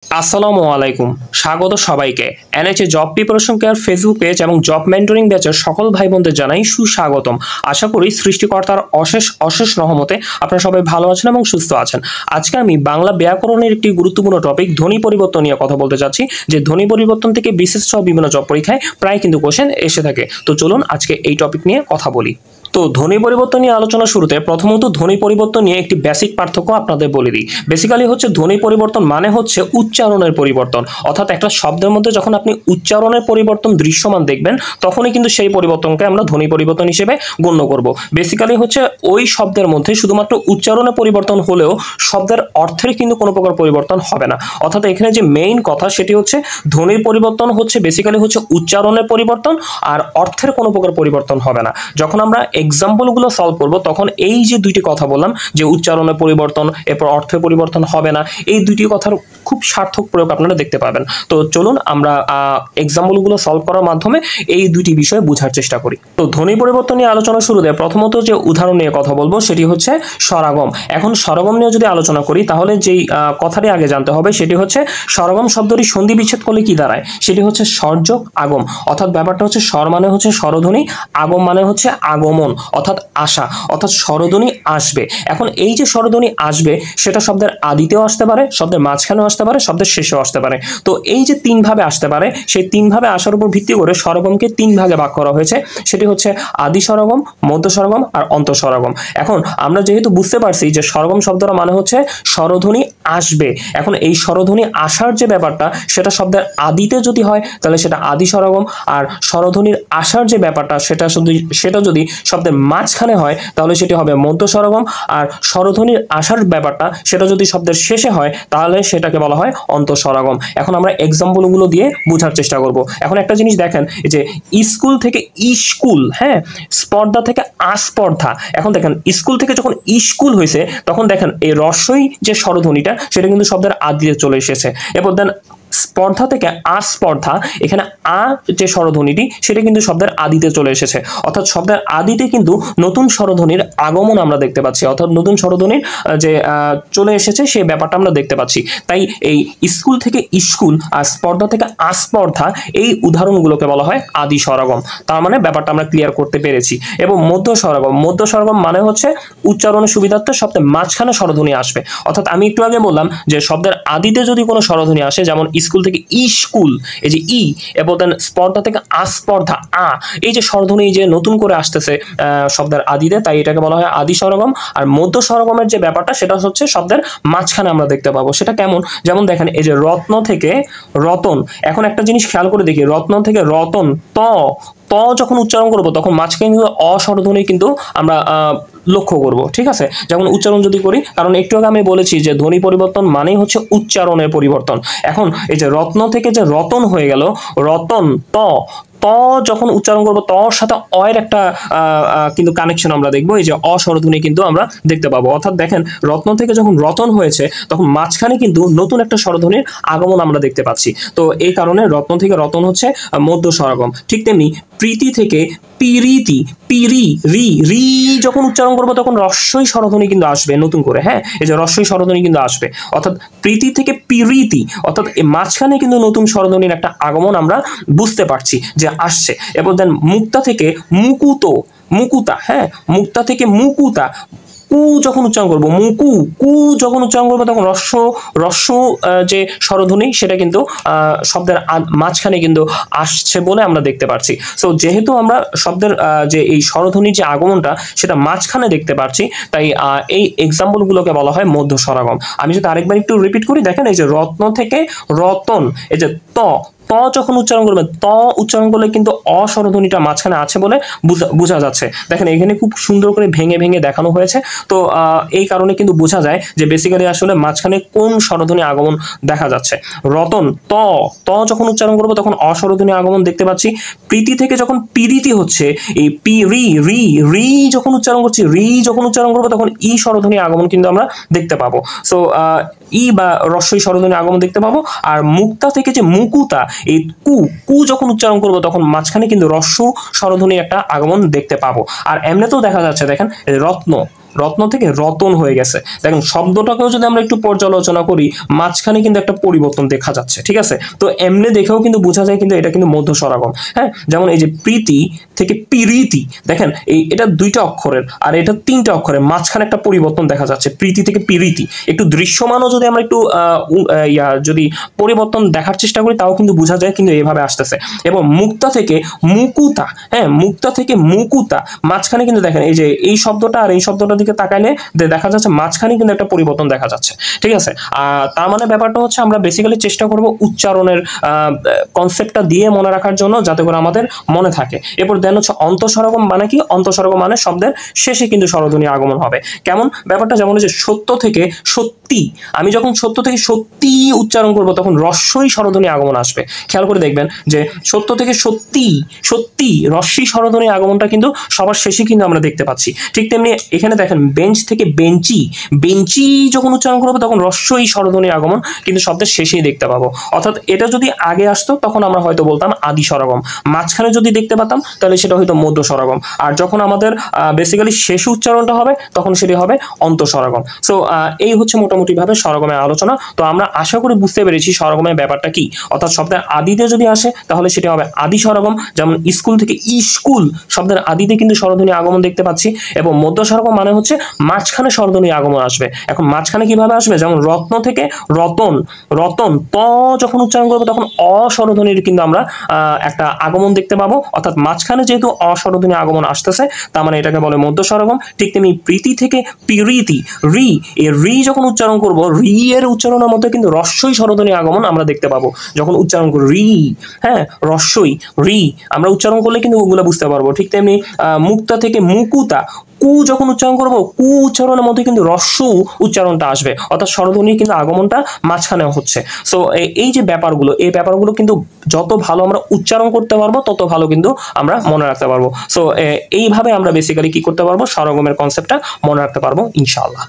আসসালামু আলাইকুম, স্বাগত সবাইকে। এনএচএ job preparation care Facebook page এবং জব মেন্টরিং ব্যাচের সকল ভাই বোনদের জানাই সুস্বাগতম। আশা করি সৃষ্টিকর্তার অশেষ অশেষ রহমতে আপনারা সবাই ভালো আছেন এবং সুস্থ আছেন। আজকে আমি বাংলা ব্যাকরণের একটি গুরুত্বপূর্ণ টপিক ধ্বনি পরিবর্তন নিয়ে কথা বলতে চাচ্ছি, যে ধ্বনি পরিবর্তন থেকে বিশেষ সহ বিভিন্ন জব পরীক্ষায় প্রায় কিন্তু কোশ্চেন এসে থাকে। তো চলুন আজকে এই টপিক নিয়ে কথা বলি। তো ধ্বনি পরিবর্তন নিয়ে আলোচনা শুরুতে প্রথমত ধ্বনি পরিবর্তন নিয়ে একটি বেসিক পার্থক্য আপনাদের বলে দিই। বেসিক্যালি হচ্ছে ধ্বনি পরিবর্তন মানে হচ্ছে উচ্চারণের পরিবর্তন, অর্থাৎ একটা শব্দের মধ্যে যখন আপনি উচ্চারণের পরিবর্তন দৃশ্যমান দেখবেন তখনই কিন্তু সেই পরিবর্তনকে আমরা ধ্বনি পরিবর্তন হিসেবে গণ্য করব। বেসিক্যালি হচ্ছে ওই শব্দের মধ্যে শুধুমাত্র উচ্চারণের পরিবর্তন হলেও শব্দের অর্থের কিন্তু কোনো প্রকার পরিবর্তন হবে না। অর্থাৎ এখানে যে মেইন কথা সেটি হচ্ছে ধ্বনির পরিবর্তন হচ্ছে বেসিক্যালি হচ্ছে উচ্চারণের পরিবর্তন, আর অর্থের কোনো প্রকার পরিবর্তন হবে না। যখন আমরা এক্সাম্পলগুলো সলভ করব তখন এই যে দুইটি কথা বললাম, যে উচ্চারণের পরিবর্তন এরপর অর্থের পরিবর্তন হবে না, এই দুইটি কথার খুব সার্থক প্রয়োগ আপনারা দেখতে পাবেন। তো চলুন আমরা এক্সাম্পলগুলো সলভ করার মাধ্যমে এই দুইটি বিষয় বোঝার চেষ্টা করি। তো ধ্বনি পরিবর্তন নিয়ে আলোচনা শুরুতে প্রথমত যে উদাহরণ নিয়ে কথা বলবো সেটি হচ্ছে স্বরাগম। এখন স্বরাগম নিয়ে যদি আলোচনা করি তাহলে যেই কথাটি আগে জানতে হবে সেটি হচ্ছে স্বরাগম শব্দটি সন্ধি বিচ্ছেদ করলে কি দাঁড়ায়, সেটি হচ্ছে স্বরযোগ আগম। অর্থাৎ ব্যাপারটা হচ্ছে স্বর মানে হচ্ছে স্বরধ্বনি, আগম মানে হচ্ছে আগমন অর্থাৎ আসা, অর্থাৎ স্বরধ্বনি আসবে। এখন এই যে স্বরধ্বনি আসবে সেটা শব্দের আদিতেও আসতে পারে, শব্দের মাঝখানেও আসতে পারে, শব্দের শেষেও আসতে পারে। তো এই যে তিন ভাবে আসতে পারে, সেই তিন ভাবে আসার উপর ভিত্তি করে স্বরগমকে তিন ভাগে ভাগ করা হয়েছে। সেটি হচ্ছে আদি স্বরগম, মধ্য স্বরগম আর অন্ত স্বরগম। এখন আমরা যেহেতু বুঝতে পারছি যে স্বরগম শব্দটা মানে হচ্ছে স্বরধ্বনি আসবে, এখন এই স্বরধ্বনি আসার যে ব্যাপারটা সেটা শব্দের আদিতে যদি হয় তাহলে সেটা আদি স্বরগম, আর স্বরধ্বনির আসার যে ব্যাপারটা সেটা যদি শব্দের মাঝখানে হয় তাহলে সেটি হবে মধ্য স্বরগম, আর স্বরধ্বনির আসার ব্যাপারটা সেটা যদি শব্দের শেষে হয় তাহলে সেটাকে বলা হয় অন্ত স্বরগম। এখন আমরা এক্সাম্পলগুলো দিয়ে বোঝার চেষ্টা করব। এখন একটা জিনিস দেখেন, যে স্কুল থেকে স্কুল, হ্যাঁ, স্পর্ধা থেকে আস্পর্ধা। এখন দেখেন স্কুল থেকে যখন স্কুল হয়েছে তখন দেখেন এই রস্বই যে স্বরধ্বনিটা সেটা কিন্তু শব্দের আদিতে চলে এসেছে। এরপর দেন স্পর্ধা থেকে আস্পর্ধা, এখানে আ যে স্বরধ্বনিটি সেটা কিন্তু শব্দের আদিতে চলে এসেছে। অর্থাৎ শব্দের আদিতে কিন্তু নতুন স্বরধ্বনির আগমন আমরা দেখতে পাচ্ছি, অর্থাৎ নতুন স্বরধ্বনির যে চলে এসেছে সেই ব্যাপারটা আমরা দেখতে পাচ্ছি। তাই এই স্কুল থেকে স্কুল আর স্পর্ধা থেকে আস্পর্ধা এই উদাহরণগুলোকে বলা হয় আদি স্বরগম। তার মানে ব্যাপারটা আমরা ক্লিয়ার করতে পেরেছি। এবং মধ্য স্বরগম, মধ্য স্বরগম মানে হচ্ছে উচ্চারণের সুবিধার্থে শব্দের মাঝখানে স্বরধ্বনি আসবে। অর্থাৎ আমি একটু আগে বললাম যে শব্দের আদিতে যদি কোনো স্বরধ্বনি আসে, যেমন স্কুল থেকে স্কুল, এই যে ই, এবং দেন স্পর্ধা থেকে আস্পর্ধা আ, এই যে স্বরধ্বনি যে নতুন করে আসতেছে শব্দের আদিতে, তাই এটাকে বলা হয় আদি স্বরগম। আর মধ্য স্বরগমের যে ব্যাপারটা সেটা হচ্ছে শব্দের মাঝখানে আমরা দেখতে পাবো। সেটা কেমন, যেমন দেখেন এই যে রত্ন থেকে রতন। এখন একটা জিনিস খেয়াল করে দেখি, রত্ন থেকে রতন, ত ত যখন উচ্চারণ করবো তখন মাঝখানে কিন্তু অস্বরধ্বনি কিন্তু আমরা লক্ষ্য করব। ঠিক আছে, যখন উচ্চারণ যদি করি, কারণ একটু আগে আমি বলেছি যে ধ্বনি পরিবর্তন মানেই হচ্ছে উচ্চারণের পরিবর্তন। এখন এই যে রত্ন থেকে যে রতন হয়ে গেল, রতন ত ত যখন উচ্চারণ করবো তর সাথে অয়ের একটা কিন্তু কানেকশন আমরা দেখবো, এই যে অস্বরধ্বনি কিন্তু আমরা দেখতে পাবো। অর্থাৎ দেখেন রত্ন থেকে যখন রতন হয়েছে তখন মাঝখানে কিন্তু নতুন একটা স্বরধ্বনির আগমন আমরা দেখতে পাচ্ছি। তো এই কারণে রত্ন থেকে রতন হচ্ছে মধ্য স্বরগম। ঠিক তেমনি প্রীতি থেকে পিরিতি, পিরি রি, রি যখন উচ্চারণ করবো তখন রস্বই স্বরধ্বনি কিন্তু আসবে নতুন করে। হ্যাঁ, এই যে রস্বই স্বরধ্বনি কিন্তু আসবে। অর্থাৎ প্রীতি থেকে পিরিতি, অর্থাৎ এই মাঝখানে কিন্তু নতুন স্বরধ্বনির একটা আগমন আমরা বুঝতে পারছি যে আসছে। এরপর দেন মুক্তা থেকে মুকুত, মুকুতা, হ্যাঁ, মুক্তা থেকে মুকুতা, কু যখন উচ্চারণ করবো, মুকু, কু যখন উচ্চারণ করবো তখন রস্য যে স্বরধ্বনি সেটা কিন্তু শব্দের মাঝখানে কিন্তু আসছে বলে আমরা দেখতে পাচ্ছি। সো যেহেতু আমরা শব্দের যে এই স্বরধ্বনির যে আগমনটা সেটা মাঝখানে দেখতে পাচ্ছি, তাই এই এক্সাম্পলগুলোকে বলা হয় মধ্য স্বরাগম। আমি যদি আরেকবার একটু রিপিট করি, দেখেন এই যে রত্ন থেকে রতন, এই যে ত যখন উচ্চারণ করবেন, ত উচ্চারণ করলে কিন্তু অস্বরধ্বনিটা মাঝখানে আছে বলে বোঝা যাচ্ছে। দেখেন এখানে খুব সুন্দর করে ভেঙে ভেঙে দেখানো হয়েছে। তো এই কারণে কিন্তু বোঝা যায় যে বেসিক্যালি আসলে মাঝখানে কোন স্বরধ্বনি আগমন দেখা যাচ্ছে। রতন ত যখন উচ্চারণ করবো তখন অস্বরধ্বনি আগমন দেখতে পাচ্ছি। প্রীতি থেকে যখন পিরিতি হচ্ছে, এই পি রি রি, রি যখন উচ্চারণ করছি, রি যখন উচ্চারণ করবো তখন ই স্বরধ্বনি আগমন কিন্তু আমরা দেখতে পাবো। সো ই বা রস্বই স্বরধ্বনি আগমন দেখতে পাবো। আর মুক্তা থেকে যে মুকুতা, এই কু যখন উচ্চারণ করবো তখন মাঝখানে কিন্তু রস্য স্বরধ্বনির একটা আগমন দেখতে পাবো। আর এমনিতেও দেখা যাচ্ছে, দেখেন রত্ন রত্ন থেকে রতন হয়ে গেছে। দেখেন শব্দটাকেও যদি আমরা একটু পর্যালোচনা করি, মাঝখানে কিন্তু একটা পরিবর্তন দেখা যাচ্ছে, ঠিক আছে। তো এমনি দেখেও কিন্তু বোঝা যায় কিন্তু এটা কিন্তু মধ্য স্বরাগম। হ্যাঁ, যেমন এই যে প্রীতি থেকে পিরিতি, দেখেন এটা 2টা অক্ষরের আর এটা 3টা অক্ষরের, মাঝখানে একটা পরিবর্তন দেখা যাচ্ছে, প্রীতি থেকে পিরিতি। একটু দৃশ্যমানও যদি আমরা একটু যদি পরিবর্তন দেখার চেষ্টা করি তাও কিন্তু বোঝা যায় কিন্তু এভাবে আসতেছে। এবং মুক্তা থেকে মুকুতা, হ্যাঁ মুক্তা থেকে মুকুতা, মাঝখানে কিন্তু দেখেন এই যে এই শব্দটা আর এই শব্দটার দিকে তাকাইলে দেখা যাচ্ছে মাঝখানে কিন্তু একটা পরিবর্তন দেখা যাচ্ছে, ঠিক আছে। তার মানে ব্যাপারটা হচ্ছে আমরা বেসিক্যালি চেষ্টা করব উচ্চারণের কনসেপ্টটা দিয়ে মনে রাখার জন্য, যাতে করে আমাদের মনে থাকে। এরপর দেন হচ্ছে অন্তঃস্বরগম মানে কি? অন্তঃস্বরগম মানে শব্দের শেষে কিন্তু স্বরধ্বনি আগমন হবে। কেমন ব্যাপারটা? যেমন যে সত্য থেকে সত্যি, আমি যখন সত্য থেকে সত্যি উচ্চারণ করব তখন রস্যই স্বরধ্বনি আগমন আসবে। খেয়াল করে দেখবেন যে সত্য থেকে সত্যি, সত্যি রস্যই স্বরধ্বনি আগমনটা কিন্তু সবার শেষে কিন্তু আমরা দেখতে পাচ্ছি। ঠিক তেমনি এখানে দেখেন বেঞ্চ থেকে বেঞ্চি, বেঞ্চি যখন উচ্চারণ করবো তখন রস্যই স্বরধ্বনি আগমন কিন্তু শব্দের শেষেই দেখতে পাবো। অর্থাৎ এটা যদি আগে আসতো তখন আমরা হয়তো বলতাম আদি স্বরগম, মাঝখানে যদি দেখতে পাতাম তাহলে সেটা হয়তো মধ্য স্বরগম, আর যখন আমাদের বেসিক্যালি শেষ উচ্চারণটা হবে তখন সেটি হবে অন্তঃস্বরগম। সো এই হচ্ছে মোটামুটি ভাবে স্বরগমের আলোচনা। তো আমরা আশা করি বুঝতে পেরেছি স্বরগমের ব্যাপারটা কি। অর্থাৎ শব্দের আদিতে যদি আসে তাহলে সেটা হবে আদি স্বরগম, যেমন স্কুল থেকে স্কুল শব্দের আদিতে কিন্তু স্বরধ্বনি আগমন দেখতে পাচ্ছি। এবং মধ্য স্বরগম মানে হচ্ছে মাঝখানে স্বরধ্বনি আগমন আসবে। এখন মাঝখানে কিভাবে আসবে? যেমন রত্ন থেকে রতন, রতন ত যখন উচ্চারণ করবো তখন অস্বরধ্বনির কিন্তু আমরা একটা আগমন দেখতে পাবো। অর্থাৎ মাঝখানে যেহেতু অস্বরধ্বনি আগমন আসতেছে তার মানে এটাকে বলে মধ্য স্বরগম। ঠিক তেমনি প্রীতি থেকে পিরিতি, রি, এই রি যখন উচ্চারণ করবো রি এর উচ্চারণের মধ্যে কিন্তু রস্যই স্বরধ্বনি আগমন আমরা দেখতে পাবো যখন উচ্চারণ করবো রি, হ্যাঁ রস্যই রি আমরা উচ্চারণ করলে কিন্তু ওগুলো বুঝতে পারবো। ঠিক তেমনি মুক্তা থেকে মুকুতা, কু যখন উচ্চারণ করবো কু উচ্চারণের মধ্যে কিন্তু রস্য উচ্চারণটা আসবে, অর্থাৎ স্বরধ্বনির কিন্তু আগমনটা মাঝখানে হচ্ছে। সো এই যে ব্যাপারগুলো, এই ব্যাপারগুলো কিন্তু যত ভালো আমরা উচ্চারণ করতে পারবো তত ভালো কিন্তু আমরা মনে রাখতে পারবো। সো এইভাবে আমরা বেসিক্যালি কি করতে পারবো? স্বরগমের কনসেপ্টটা মনে রাখতে পারবো ইনশাআল্লাহ।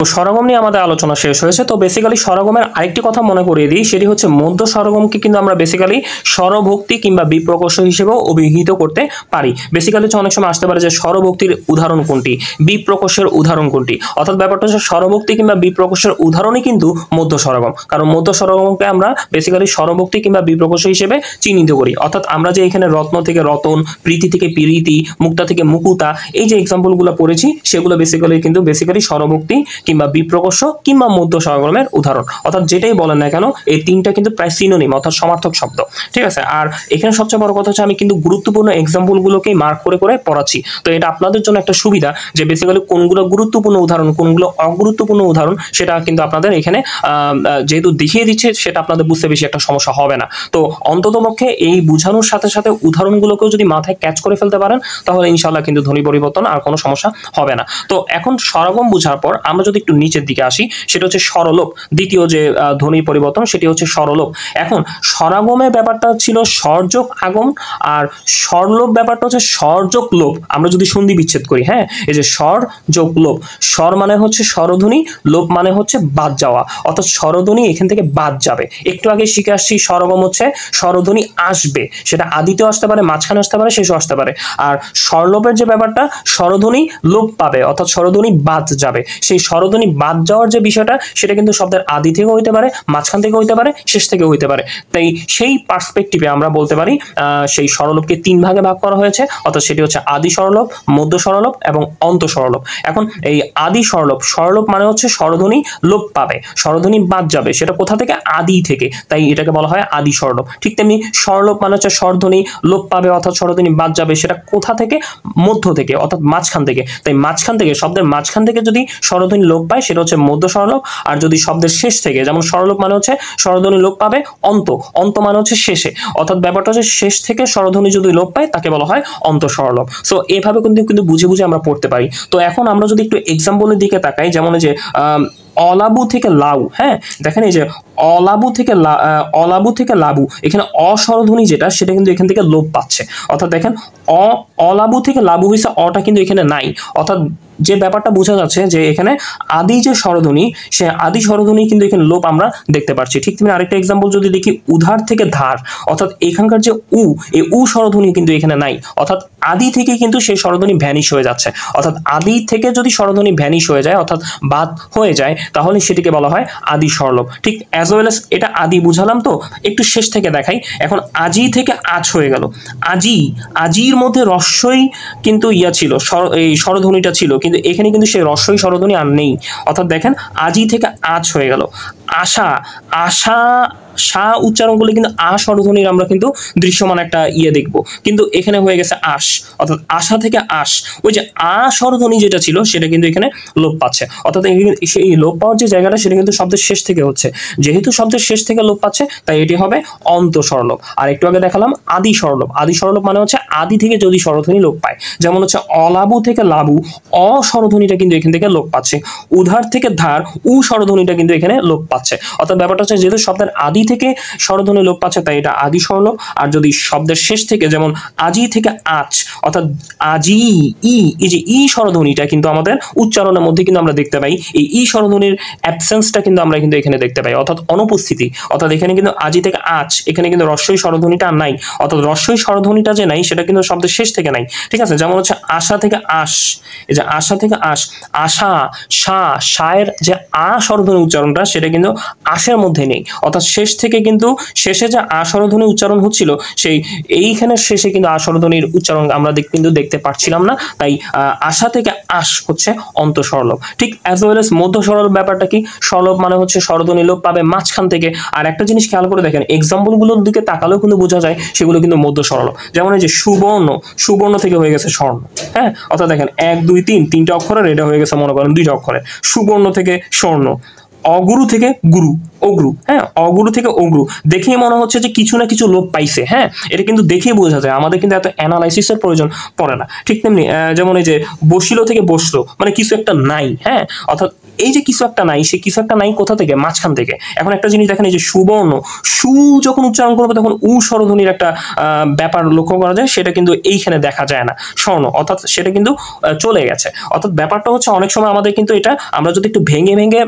তো স্বরগম নিয়ে আমাদের আলোচনা শেষ হয়েছে। তো বেসিক্যালি স্বরগমের আরেকটি কথা মনে করিয়ে দিই, সেটি হচ্ছে মধ্য স্বরগমকে কিন্তু আমরা বেসিক্যালি স্বরভক্তি কিংবা বিপ্রকর্ষ হিসেবেও অভিহিত করতে পারি। বেসিক্যালি হচ্ছে অনেক সময় আসতে পারে যে স্বরভক্তির উদাহরণ কোনটি, বিপ্রকর্ষের উদাহরণ কোনটি। অর্থাৎ ব্যাপারটা হচ্ছে স্বরভক্তি কিংবা বিপ্রকর্ষের উদাহরণই কিন্তু মধ্য স্বরগম, কারণ মধ্য স্বরগমকে আমরা বেসিক্যালি স্বরভক্তি কিংবা বিপ্রকর্ষ হিসেবে চিহ্নিত করি। অর্থাৎ আমরা যে এখানে রত্ন থেকে রতন, প্রীতি থেকে পিরিতি, মুক্তা থেকে মুকুতা, এই যে এক্সাম্পলগুলো পড়েছি সেগুলো বেসিক্যালি স্বরভক্তি কিংবা বিপ্রকর্ষ কিংবা মধ্য স্বরগমের উদাহরণ। অর্থাৎ যেটাই বলেন না কেন এই তিনটা কিন্তু প্রায় সিনোনিম, অর্থাৎ সমার্থক শব্দ, ঠিক আছে। আর এখানে সবচেয়ে বড় কথা হচ্ছে আমি কিন্তু গুরুত্বপূর্ণ এক্সাম্পলগুলোকেই মার্ক করে করে পড়াচ্ছি। তো এটা আপনাদের জন্য একটা সুবিধা যে বেসিক্যালি কোনগুলো গুরুত্বপূর্ণ উদাহরণ কোনগুলো অগুরুত্বপূর্ণ উদাহরণ সেটা কিন্তু আপনাদের এখানে যেহেতু দেখিয়ে দিচ্ছে সেটা আপনাদের বুঝতে বেশি একটা সমস্যা হবে না। তো অন্ততপক্ষে এই বোঝানোর সাথে সাথে উদাহরণগুলোকেও যদি মাথায় ক্যাচ করে ফেলতে পারেন তাহলে ইনশাআল্লাহ কিন্তু ধ্বনি পরিবর্তন আর কোনো সমস্যা হবে না। তো এখন স্বরগম বোঝার পর আমরা যদি একটু নিচের দিকে আসি, সেটা হচ্ছে স্বরলোপ। দ্বিতীয় যে ধ্বনি পরিবর্তন সেটি হচ্ছে স্বরলোপ। এখন স্বরাগমের ব্যাপারটা ছিল স্বরযোগ আগম, আর স্বরলোপ ব্যাপারটা হচ্ছে স্বরযোগ লোপ। আমরা যদি সন্ধি বিচ্ছেদ করি, হ্যাঁ এই যে স্বর যোগ লোপ, স্বর মানে হচ্ছে স্বরধ্বনি, লোপ মানে হচ্ছে বাদ যাওয়া, অর্থাৎ স্বরধ্বনি এখান থেকে বাদ যাবে। একটু আগে শিখে আসছি স্বরগম হচ্ছে স্বরধ্বনি আসবে, সেটা আদিতেও আসতে পারে, মাঝখানে আসতে পারে, শেষও আসতে পারে। আর স্বরলোপের যে ব্যাপারটা স্বরধ্বনি লোপ পাবে, অর্থাৎ স্বরধ্বনি বাদ যাবে। সেই স্বরধ্বনি বাদ যাওয়ার যে বিষয়টা সেটা কিন্তু শব্দের আদি থেকেও হইতে পারে, মাঝখান থেকে হইতে পারে, শেষ থেকে হইতে পারে। তাই সেই পার্সপেক্টিভে আমরা বলতে পারি সেই স্বরলোপকে 3 ভাগে ভাগ করা হয়েছে, অর্থাৎ সেটি হচ্ছে আদি স্বরলোপ, মধ্য স্বরলোপ এবং অন্ত স্বরলোপ। এখন এই আদি স্বরলোপ, স্বরলোপ মানে হচ্ছে স্বরধ্বনি লোপ পাবে, স্বরধ্বনি বাদ যাবে, সেটা কোথা থেকে? আদি থেকে, তাই এটাকে বলা হয় আদি স্বরলোপ। ঠিক তেমনি স্বরলোপ মানে হচ্ছে স্বরধ্বনি লোপ পাবে অর্থাৎ স্বরধ্বনি বাদ যাবে, সেটা কোথা থেকে? মধ্য থেকে, অর্থাৎ মাঝখান থেকে। তাই মাঝখান থেকে, শব্দের মাঝখান থেকে যদি স্বরধ্বনি লোপ পায় সেটা হচ্ছে মধ্য স্বরলোপ। আর যদি শব্দের শেষ থেকে, যেমন স্বরলোপ মানে হচ্ছে স্বরধ্বনি লোপ পাবে অন্ত, অন্ত মানে হচ্ছে শেষে, অর্থাৎ ব্যাপারটা হচ্ছে শেষ থেকে স্বরধ্বনি যদি লোপ পায় তাকে বলা হয় অন্ত স্বরলোপ। সো এভাবে কিন্তু বুঝে বুঝে আমরা পড়তে পারি। তো এখন আমরা যদি একটু এক্সাম্পলের দিকে তাকাই, যেমন যে অলাবু থেকে লাউ, হ্যাঁ দেখেন এই যে অলাবু থেকে লাবু, এখানে অস্বরধ্বনি যেটা সেটা কিন্তু এখান থেকে লোপ পাচ্ছে। অর্থাৎ দেখেন অলাবু থেকে লাবু হয়েছে, অটা কিন্তু এখানে নাই। অর্থাৎ যে ব্যাপারটা বোঝা যাচ্ছে যে এখানে আদি যে স্বরধ্বনি, সে আদি স্বরধ্বনি কিন্তু এখানে লোপ আমরা দেখতে পাচ্ছি। ঠিক তেমনি আরেকটা এক্সাম্পল যদি দেখি, উধার থেকে ধার, অর্থাৎ এখানকার যে এই স্বরধ্বনি কিন্তু এখানে নাই। অর্থাৎ আদি থেকে কিন্তু সেই স্বরধ্বনি ভ্যানিশ হয়ে যাচ্ছে। অর্থাৎ আদি থেকে যদি স্বরধ্বনি ভ্যানিশ হয়ে যায়, অর্থাৎ বাদ হয়ে যায়, তাহলে সেটিকে বলা হয় আদি স্বরলোপ। ঠিক অ্যাজ ওয়েল এস এটা আদি বুঝালাম, তো একটু শেষ থেকে দেখাই। এখন আজি থেকে আজ হয়ে গেল। আজির মধ্যে রস্বই কিন্তু ছিল, এই স্বরধ্বনিটা ছিল, কিন্তু এখানে কিন্তু সেই রস্বই স্বরধ্বনি আর নেই। অর্থাৎ দেখেন আজি থেকে আজ হয়ে গেল। আশা উচ্চারণ করলে কিন্তু স্বরধ্বনির আমরা কিন্তু দৃশ্যমান একটা দেখব, কিন্তু এখানে হয়ে গেছে আশ। অর্থাৎ আশা থেকে আশ, ওই যে স্বরধ্বনি যেটা ছিল সেটা কিন্তু এখানে লোপ পাচ্ছে। অর্থাৎ সেই লোপ পাওয়ার যে জায়গাটা সেটা কিন্তু শব্দের শেষ থেকে হচ্ছে। যেহেতু শব্দের শেষ থেকে লোপ পাচ্ছে, তাই এটি হবে অন্ত স্বরলোপ। আর একটু আগে দেখালাম আদি স্বরলোপ। আদি স্বরলোপ মানে হচ্ছে আদি থেকে যদি স্বরধ্বনি লোপ পায়, যেমন হচ্ছে অলাবু থেকে লাবু, স্বরধ্বনিটা কিন্তু এখান থেকে লোপ পাচ্ছে। উধার থেকে ধার, স্বরধ্বনিটা কিন্তু এখানে লোপ পাচ্ছে। অর্থাৎ ব্যাপারটা হচ্ছে যেহেতু শব্দের আদি থেকে স্বরধ্বনি লোপ পাচ্ছে, তাই এটা আদি স্বরলোপ। আর যদি শব্দের শেষ থেকে, যেমন আজি থেকে আজ, অর্থাৎ আজি এই যে স্বরধ্বনিটা কিন্তু আমাদের উচ্চারণের মধ্যে কিন্তু আমরা দেখতে পাই। এই স্বরধ্বনির অ্যাবসেন্সটা কিন্তু আমরা কিন্তু এখানে দেখতে পাই, অর্থাৎ অনুপস্থিতি। অর্থাৎ এখানে কিন্তু আজি থেকে আজ, এখানে কিন্তু রস্বই স্বরধ্বনিটা নাই। অর্থাৎ রস্বই স্বরধ্বনিটা যে নাই, সেটা কিন্তু শব্দের শেষ থেকে নাই। ঠিক আছে, যেমন হচ্ছে আশা থেকে আশ, এই যে আশা থেকে আশ, আশা শায়ের যে স্বরধ্বনি উচ্চারণটা সেটা কিন্তু আশের মধ্যে নেই। অর্থাৎ শেষ থেকে কিন্তু শেষে যে স্বরধ্বনি উচ্চারণ হচ্ছিল, সেই এইখানে শেষে কিন্তু স্বরধ্বনির উচ্চারণ আমরা কিন্তু দেখতে পাচ্ছিলাম না। তাই আশা থেকে আশ হচ্ছে অন্ত স্বরলোপ। ঠিক অ্যাজ ওয়েল এস মধ্য স্বরলোপ। ব্যাপারটা কি? স্বরলোপ মানে হচ্ছে স্বরধ্বনি লোপ পাবে মাঝখান থেকে। আর একটা জিনিস খেয়াল করে দেখেন, এক্সাম্পল গুলোর দিকে তাকালেও কিন্তু বোঝা যায় সেগুলো কিন্তু মধ্য স্বরলোপ। যেমন এই যে সুবর্ণ থেকে হয়ে গেছে স্বর্ণ। হ্যাঁ, অর্থাৎ দেখেন 1 2 3 তিনটা অক্ষরের, এটা হয়ে গেছে মনে করেন 2টা অক্ষরের। সুবর্ণ থেকে স্বর্ণ, অগুরু থেকে অগ্রু। হ্যাঁ, অগুরু থেকে অগ্রু, দেখেই মনে হচ্ছে যে কিছু না কিছু লোপ পাইছে। হ্যাঁ, এটা কিন্তু দেখেই বোঝা যায়, আমাদের কিন্তু এত অ্যানালাইসিসের প্রয়োজন পড়ে না। ঠিক তেমনি যেমন এই যে বসিল থেকে বসলো, মানে কিছু একটা নাই। হ্যাঁ, অর্থাৎ এই যে কিছু একটা নাই, সে কিছু একটা নাই কোথা থেকে? মাঝখান থেকে। এখন একটা জিনিস দেখেন, এই যে সুবর্ণ, যখন উচ্চারণ করবো তখন স্বরধ্বনির একটা ব্যাপার লক্ষ্য করা যায়, সেটা কিন্তু এইখানে দেখা যায় না। স্বর্ণ, অর্থাৎ সেটা কিন্তু চলে গেছে। অর্থাৎ ব্যাপারটা হচ্ছে অনেক সময় আমাদের কিন্তু এটা আমরা যদি একটু ভেঙে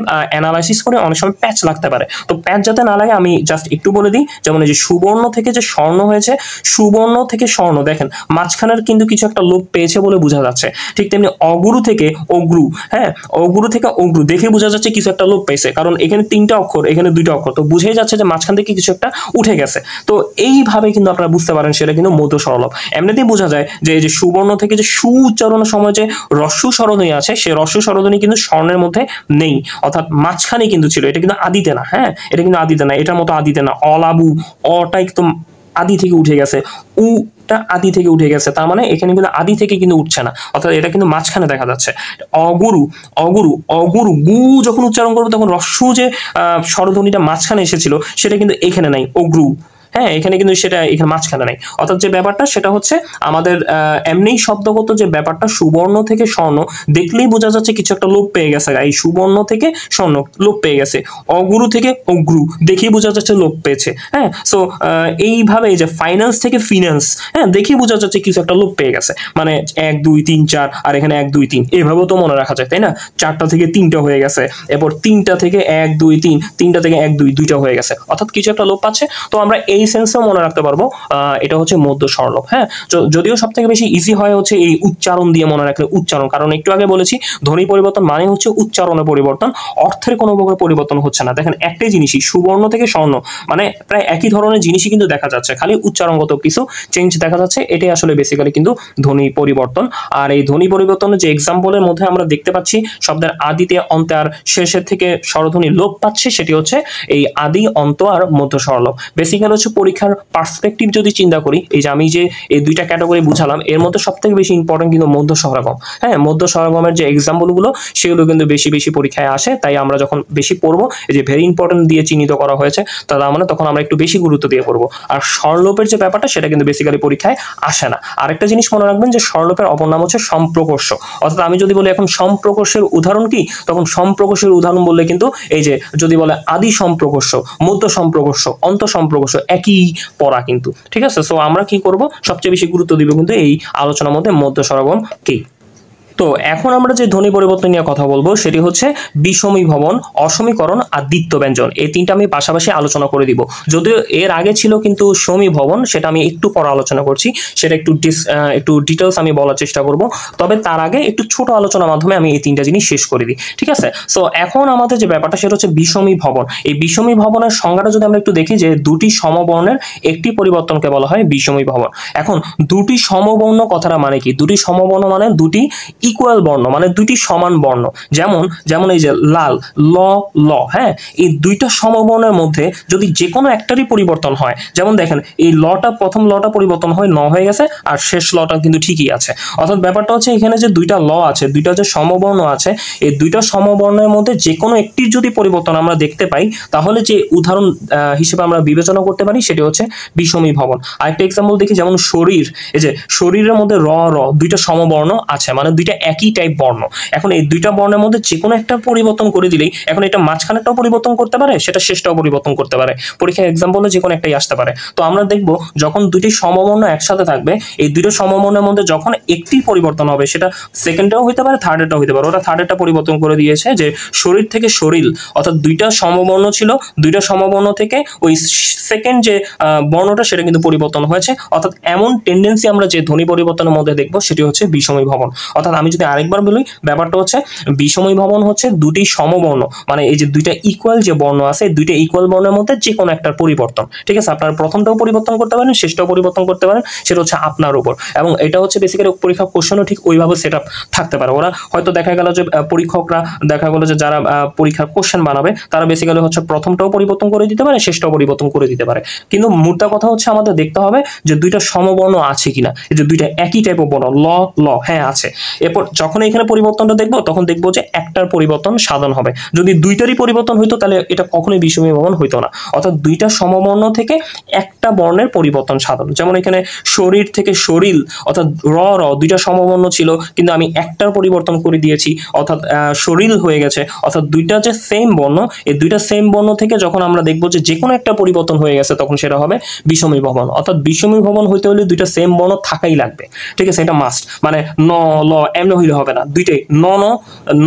অ্যানালাইসিস করে, অনেক সময় প্যাচ লাগতে পারে। তো প্যাচ যাতে না লাগে আমি জাস্ট একটু বলে দিই। যেমন এই যে সুবর্ণ থেকে যে স্বর্ণ হয়েছে, সুবর্ণ থেকে স্বর্ণ, দেখেন মাঝখানের কিন্তু কিছু একটা লোপ পেয়েছে বলে বোঝা যাচ্ছে। ঠিক তেমনি অগুরু থেকে অগ্রু, হ্যাঁ, অগুরু থেকে অগ্রু, দেখে বোঝা যাচ্ছে কিছু একটা লোপ পেয়েছে, কারণ এখানে 3টা অক্ষর, এখানে 2টা অক্ষর, তো বুঝেই যাচ্ছে যে মাঝখান থেকে কিছু একটা উঠে গেছে। তো এইভাবে কিন্তু আপনারা বুঝতে পারেন সেটা কিন্তু মধ্য স্বরলোপ। এমনিতেই বোঝা যায় যে এই যে সুবর্ণ থেকে যে উচ্চারণের সময় যে রস্য স্বরধ্বনি আছে, সেই রস্য স্বরধ্বনি কিন্তু স্বর্ণের মধ্যে নেই, অর্থাৎ মাঝখানে কিন্তু ছিল। এটা কিন্তু আদিতে না। হ্যাঁ, এটা কিন্তু আদিতে না, এটার মতো আদিতে না। অলাবু, অটা একদম আদি থেকে উঠে গেছে, উটা আদি থেকে উঠে গেছে, তার মানে এখানে কিন্তু আদি থেকে কিন্তু উঠছে না, অর্থাৎ এটা কিন্তু মাঝখানে দেখা যাচ্ছে। অগুরু গু যখন উচ্চারণ করবো তখন রস্য যে স্বরধ্বনিটা মাঝখানে এসেছিল, সেটা কিন্তু এখানে নাই, অগ্রু। হ্যাঁ, এখানে কিন্তু সেটা এখানে মাঝখানে নাই। অর্থাৎ যে ব্যাপারটা সেটা হচ্ছে আমাদের এমনি শব্দগত যে ব্যাপারটা, সুবর্ণ থেকে স্বর্ণ, দেখলেই বোঝা যাচ্ছে কিছু একটা লোপ পেয়ে গেছে। এই সুবর্ণ থেকে স্বর্ণ লোপ পেয়ে গেছে। অগুরু থেকে অগ্রু, দেখেই বোঝা যাচ্ছে লোপ পেয়েছে। হ্যাঁ, সো এইভাবে যে ফাইন্যান্স থেকে ফিনান্স, হ্যাঁ, দেখেই বোঝা যাচ্ছে কিছু একটা লোপ পেয়ে গেছে। মানে 1 2 3 4, আর এখানে 1 2 3, এভাবেও তো মনে রাখা যায়, তাই না? 4টা থেকে 3টা হয়ে গেছে, এরপর 3টা থেকে 1 2 3, 3টা থেকে 1 2, 2টা হয়ে গেছে, অর্থাৎ কিছু একটা লোপ পাচ্ছে। তো আমরা এই সেন্সেও মনে রাখতে পারবো এটা হচ্ছে মধ্য স্বরলোপ। হ্যাঁ, যদিও সব থেকে বেশি ইজি হয় হচ্ছে এই উচ্চারণ দিয়ে মনে রাখলে, উচ্চারণ, কারণ একটু আগে বলেছি ধ্বনি পরিবর্তন মানে হচ্ছে উচ্চারণের পরিবর্তন, অর্থের কোনো প্রকার পরিবর্তন হচ্ছে না। দেখেন একটাই জিনিসই, সুবর্ণ থেকে স্বর্ণ, মানে প্রায় একই ধরনের জিনিসই কিন্তু দেখা যাচ্ছে, খালি উচ্চারণগত কিছু চেঞ্জ দেখা যাচ্ছে। এটাই আসলে বেসিক্যালি কিন্তু ধ্বনি পরিবর্তন। আর এই ধ্বনি পরিবর্তনের যে এক্সাম্পলের মধ্যে আমরা দেখতে পাচ্ছি শব্দের আদিতে, অন্তে আর শেষের থেকে স্বরধ্বনি লোপ পাচ্ছে, সেটি হচ্ছে এই আদি, অন্ত আর মধ্য স্বরলোপ। বেসিক্যালি হচ্ছে পরীক্ষার পার্সপেক্টিভ যদি চিন্তা করি, এই যে আমি যে এই দুইটা ক্যাটাগরি বুঝালাম, এর মধ্যে সবথেকে বেশি ইম্পর্টেন্ট কিন্তু মধ্য স্বরগম। হ্যাঁ, মধ্য স্বরগমের যে এক্সাম্পলগুলো সেগুলো কিন্তু বেশি বেশি পরীক্ষায় আসে। তাই আমরা যখন বেশি পড়বো, এই যে ভেরি ইম্পর্টেন্ট দিয়ে চিহ্নিত করা হয়েছে, তার মানে তখন আমরা একটু বেশি গুরুত্ব দিয়ে পড়বো। আর স্বরলোপের যে ব্যাপারটা সেটা কিন্তু বেসিক্যালি পরীক্ষায় আসে না। আরেকটা জিনিস মনে রাখবেন যে স্বরলোপের অপর নাম হচ্ছে সম্প্রকর্ষ। অর্থাৎ আমি যদি বলি এখন সম্প্রকর্ষের উদাহরণ কি, তখন সম্প্রকর্ষের উদাহরণ বললে কিন্তু এই যে যদি বলে আদি সম্প্রকর্ষ, মধ্য সম্প্রকর্ষ, অন্ত সম্প্রকর্ষ একই পড়া কিন্তু, ঠিক আছে। সো আমরা কি করব, সবচেয়ে বেশি গুরুত্ব দিব কিন্তু এই আলোচনার মধ্যে মধ্য স্বরগম কি। তো এখন আমরা যে ধ্বনি পরিবর্তন নিয়ে কথা বলবো সেটি হচ্ছে বিষমীভবন, অসমীকরণ আর দ্বিত্ব ব্যঞ্জন। এই তিনটা আমি পাশাপাশি আলোচনা করে দিব। যদিও এর আগে ছিল কিন্তু সমীভবন, সেটা আমি একটু পরে আলোচনা করছি, সেটা একটু ডিটেলস আমি বলার চেষ্টা করব। তবে তার আগে একটু ছোট আলোচনার মাধ্যমে আমি এই তিনটা জিনিস শেষ করে দিই, ঠিক আছে। সো এখন আমাদের যে ব্যাপারটা সেটা হচ্ছে বিষমীভবন। এই বিষমীভবনের সংজ্ঞাটা যদি আমরা একটু দেখি, যে দুটি সমবর্ণের একটি পরিবর্তনকে বলা হয় বিষমীভবন। এখন দুটি সমবর্ণ কথাটা মানে কি? দুটি সমবর্ণ মানে দুটি ইকুয়াল বর্ণ, মানে দুইটি সমান বর্ণ। যেমন এই যে লাল, ল ল, হ্যাঁ, এই দুইটা সমবর্ণের মধ্যে যদি যে কোনো একটারই পরিবর্তন হয়, যেমন দেখেন এই লটা, প্রথম লটা পরিবর্তন হয়, ন হয়ে গেছে, আর শেষ লটা কিন্তু ঠিকই আছে। অর্থাৎ ব্যাপারটা হচ্ছে এখানে যে দুইটা ল আছে, দুইটা যে সমবর্ণ আছে, এই দুইটা সমবর্ণের মধ্যে যে কোনো একটির যদি পরিবর্তন আমরা দেখতে পাই, তাহলে যে উদাহরণ হিসেবে আমরা বিবেচনা করতে পারি সেটি হচ্ছে বিষমীভবন। আরেকটা এক্সাম্পল দেখি, যেমন শরীর, এই যে শরীরের মধ্যে র র দুইটা সমবর্ণ আছে, মানে দুইটা একই টাইপ বর্ণ। এখন এই দুইটা বর্ণের মধ্যে যে কোনো একটা পরিবর্তন করে দিলেই, এখন এটা মাঝখানেরটাও পরিবর্তন করতে পারে, সেটা শেষটাও পরিবর্তন করতে পারে, পরীক্ষার এক্সাম্পলে যে কোনো একটাই আসতে পারে। তো আমরা দেখব যখন দুইটি সমবর্ণ একসাথে থাকবে, এই দুইটা সমবর্ণের মধ্যে যখন একটি পরিবর্তন হবে, সেটা সেকেন্ডটাও হতে পারে, থার্ডেরটাও হতে পারে। ওরা থার্ডেরটা পরিবর্তন করে দিয়েছে, যে শরীর থেকে শরীর, অর্থাৎ দুইটা সমবর্ণ ছিল, দুইটা সমবর্ণ থেকে ওই সেকেন্ড যে বর্ণটা সেটা কিন্তু পরিবর্তন হয়েছে। অর্থাৎ এমন টেন্ডেন্সি আমরা যে ধ্বনি পরিবর্তনের মধ্যে দেখবো সেটি হচ্ছে বিষমীভবন। অর্থাৎ আমি যদি আরেকবার বলি, ব্যাপারটা হচ্ছে বিষমীভবন হচ্ছে দুটি সমবর্ণ, মানে এই যে দুইটা ইকুয়াল যে বর্ণ আছে, দুইটা ইকুয়াল বর্ণের মধ্যে যে কোনো একটার পরিবর্তন, ঠিক আছে। আপনার প্রথমটাও পরিবর্তন করতে পারেন, শেষটাও পরিবর্তন করতে পারেন, সেটা হচ্ছে আপনার উপর। এবং এটা হচ্ছে বেসিক্যালি পরীক্ষা কোশ্চেনও ঠিক ওইভাবে সেট আপ থাকতে পারে। ওরা হয়তো দেখা গেল যে পরীক্ষকরা দেখা গেল যে যারা পরীক্ষার কোশ্চেন বানাবে, তারা বেসিক্যালি হচ্ছে প্রথমটাও পরিবর্তন করে দিতে পারে, শেষটাও পরিবর্তন করে দিতে পারে। কিন্তু মোদ্দা কথা হচ্ছে আমাদের দেখতে হবে যে দুইটা সমবর্ণ আছে কিনা, এই যে দুইটা একই টাইপের বর্ণ, ল ল, হ্যাঁ আছে। এরপর যখন এখানে পরিবর্তনটা দেখবো, তখন দেখবো যে একটার পরিবর্তন সাধন হবে। যদি দুইটারই পরিবর্তন হইতো, তাহলে এটা কখনোই বিষমীভবন হইতো না। অর্থাৎ দুইটা সমবর্ণ থেকে একটা বর্ণের পরিবর্তন সাধন। যেমন এখানে শরীর থেকে শরীর, অর্থাৎ র র দুইটা সমবর্ণ ছিল, কিন্তু আমি একটার পরিবর্তন করে দিয়েছি, অর্থাৎ শরীর হয়ে গেছে। অর্থাৎ দুইটা যে সেম বর্ণ, এই দুইটা সেম বর্ণ থেকে যখন আমরা দেখবো যে কোনো একটা পরিবর্তন হয়ে গেছে, তখন সেটা হবে বিষমীভবন। অর্থাৎ বিষমীভবন হইতে হলে দুইটা সেম বর্ণ থাকাই লাগবে, ঠিক আছে, এটা মাস্ট। মানে ন ল এমনি হইলে হবে না, দুইটাই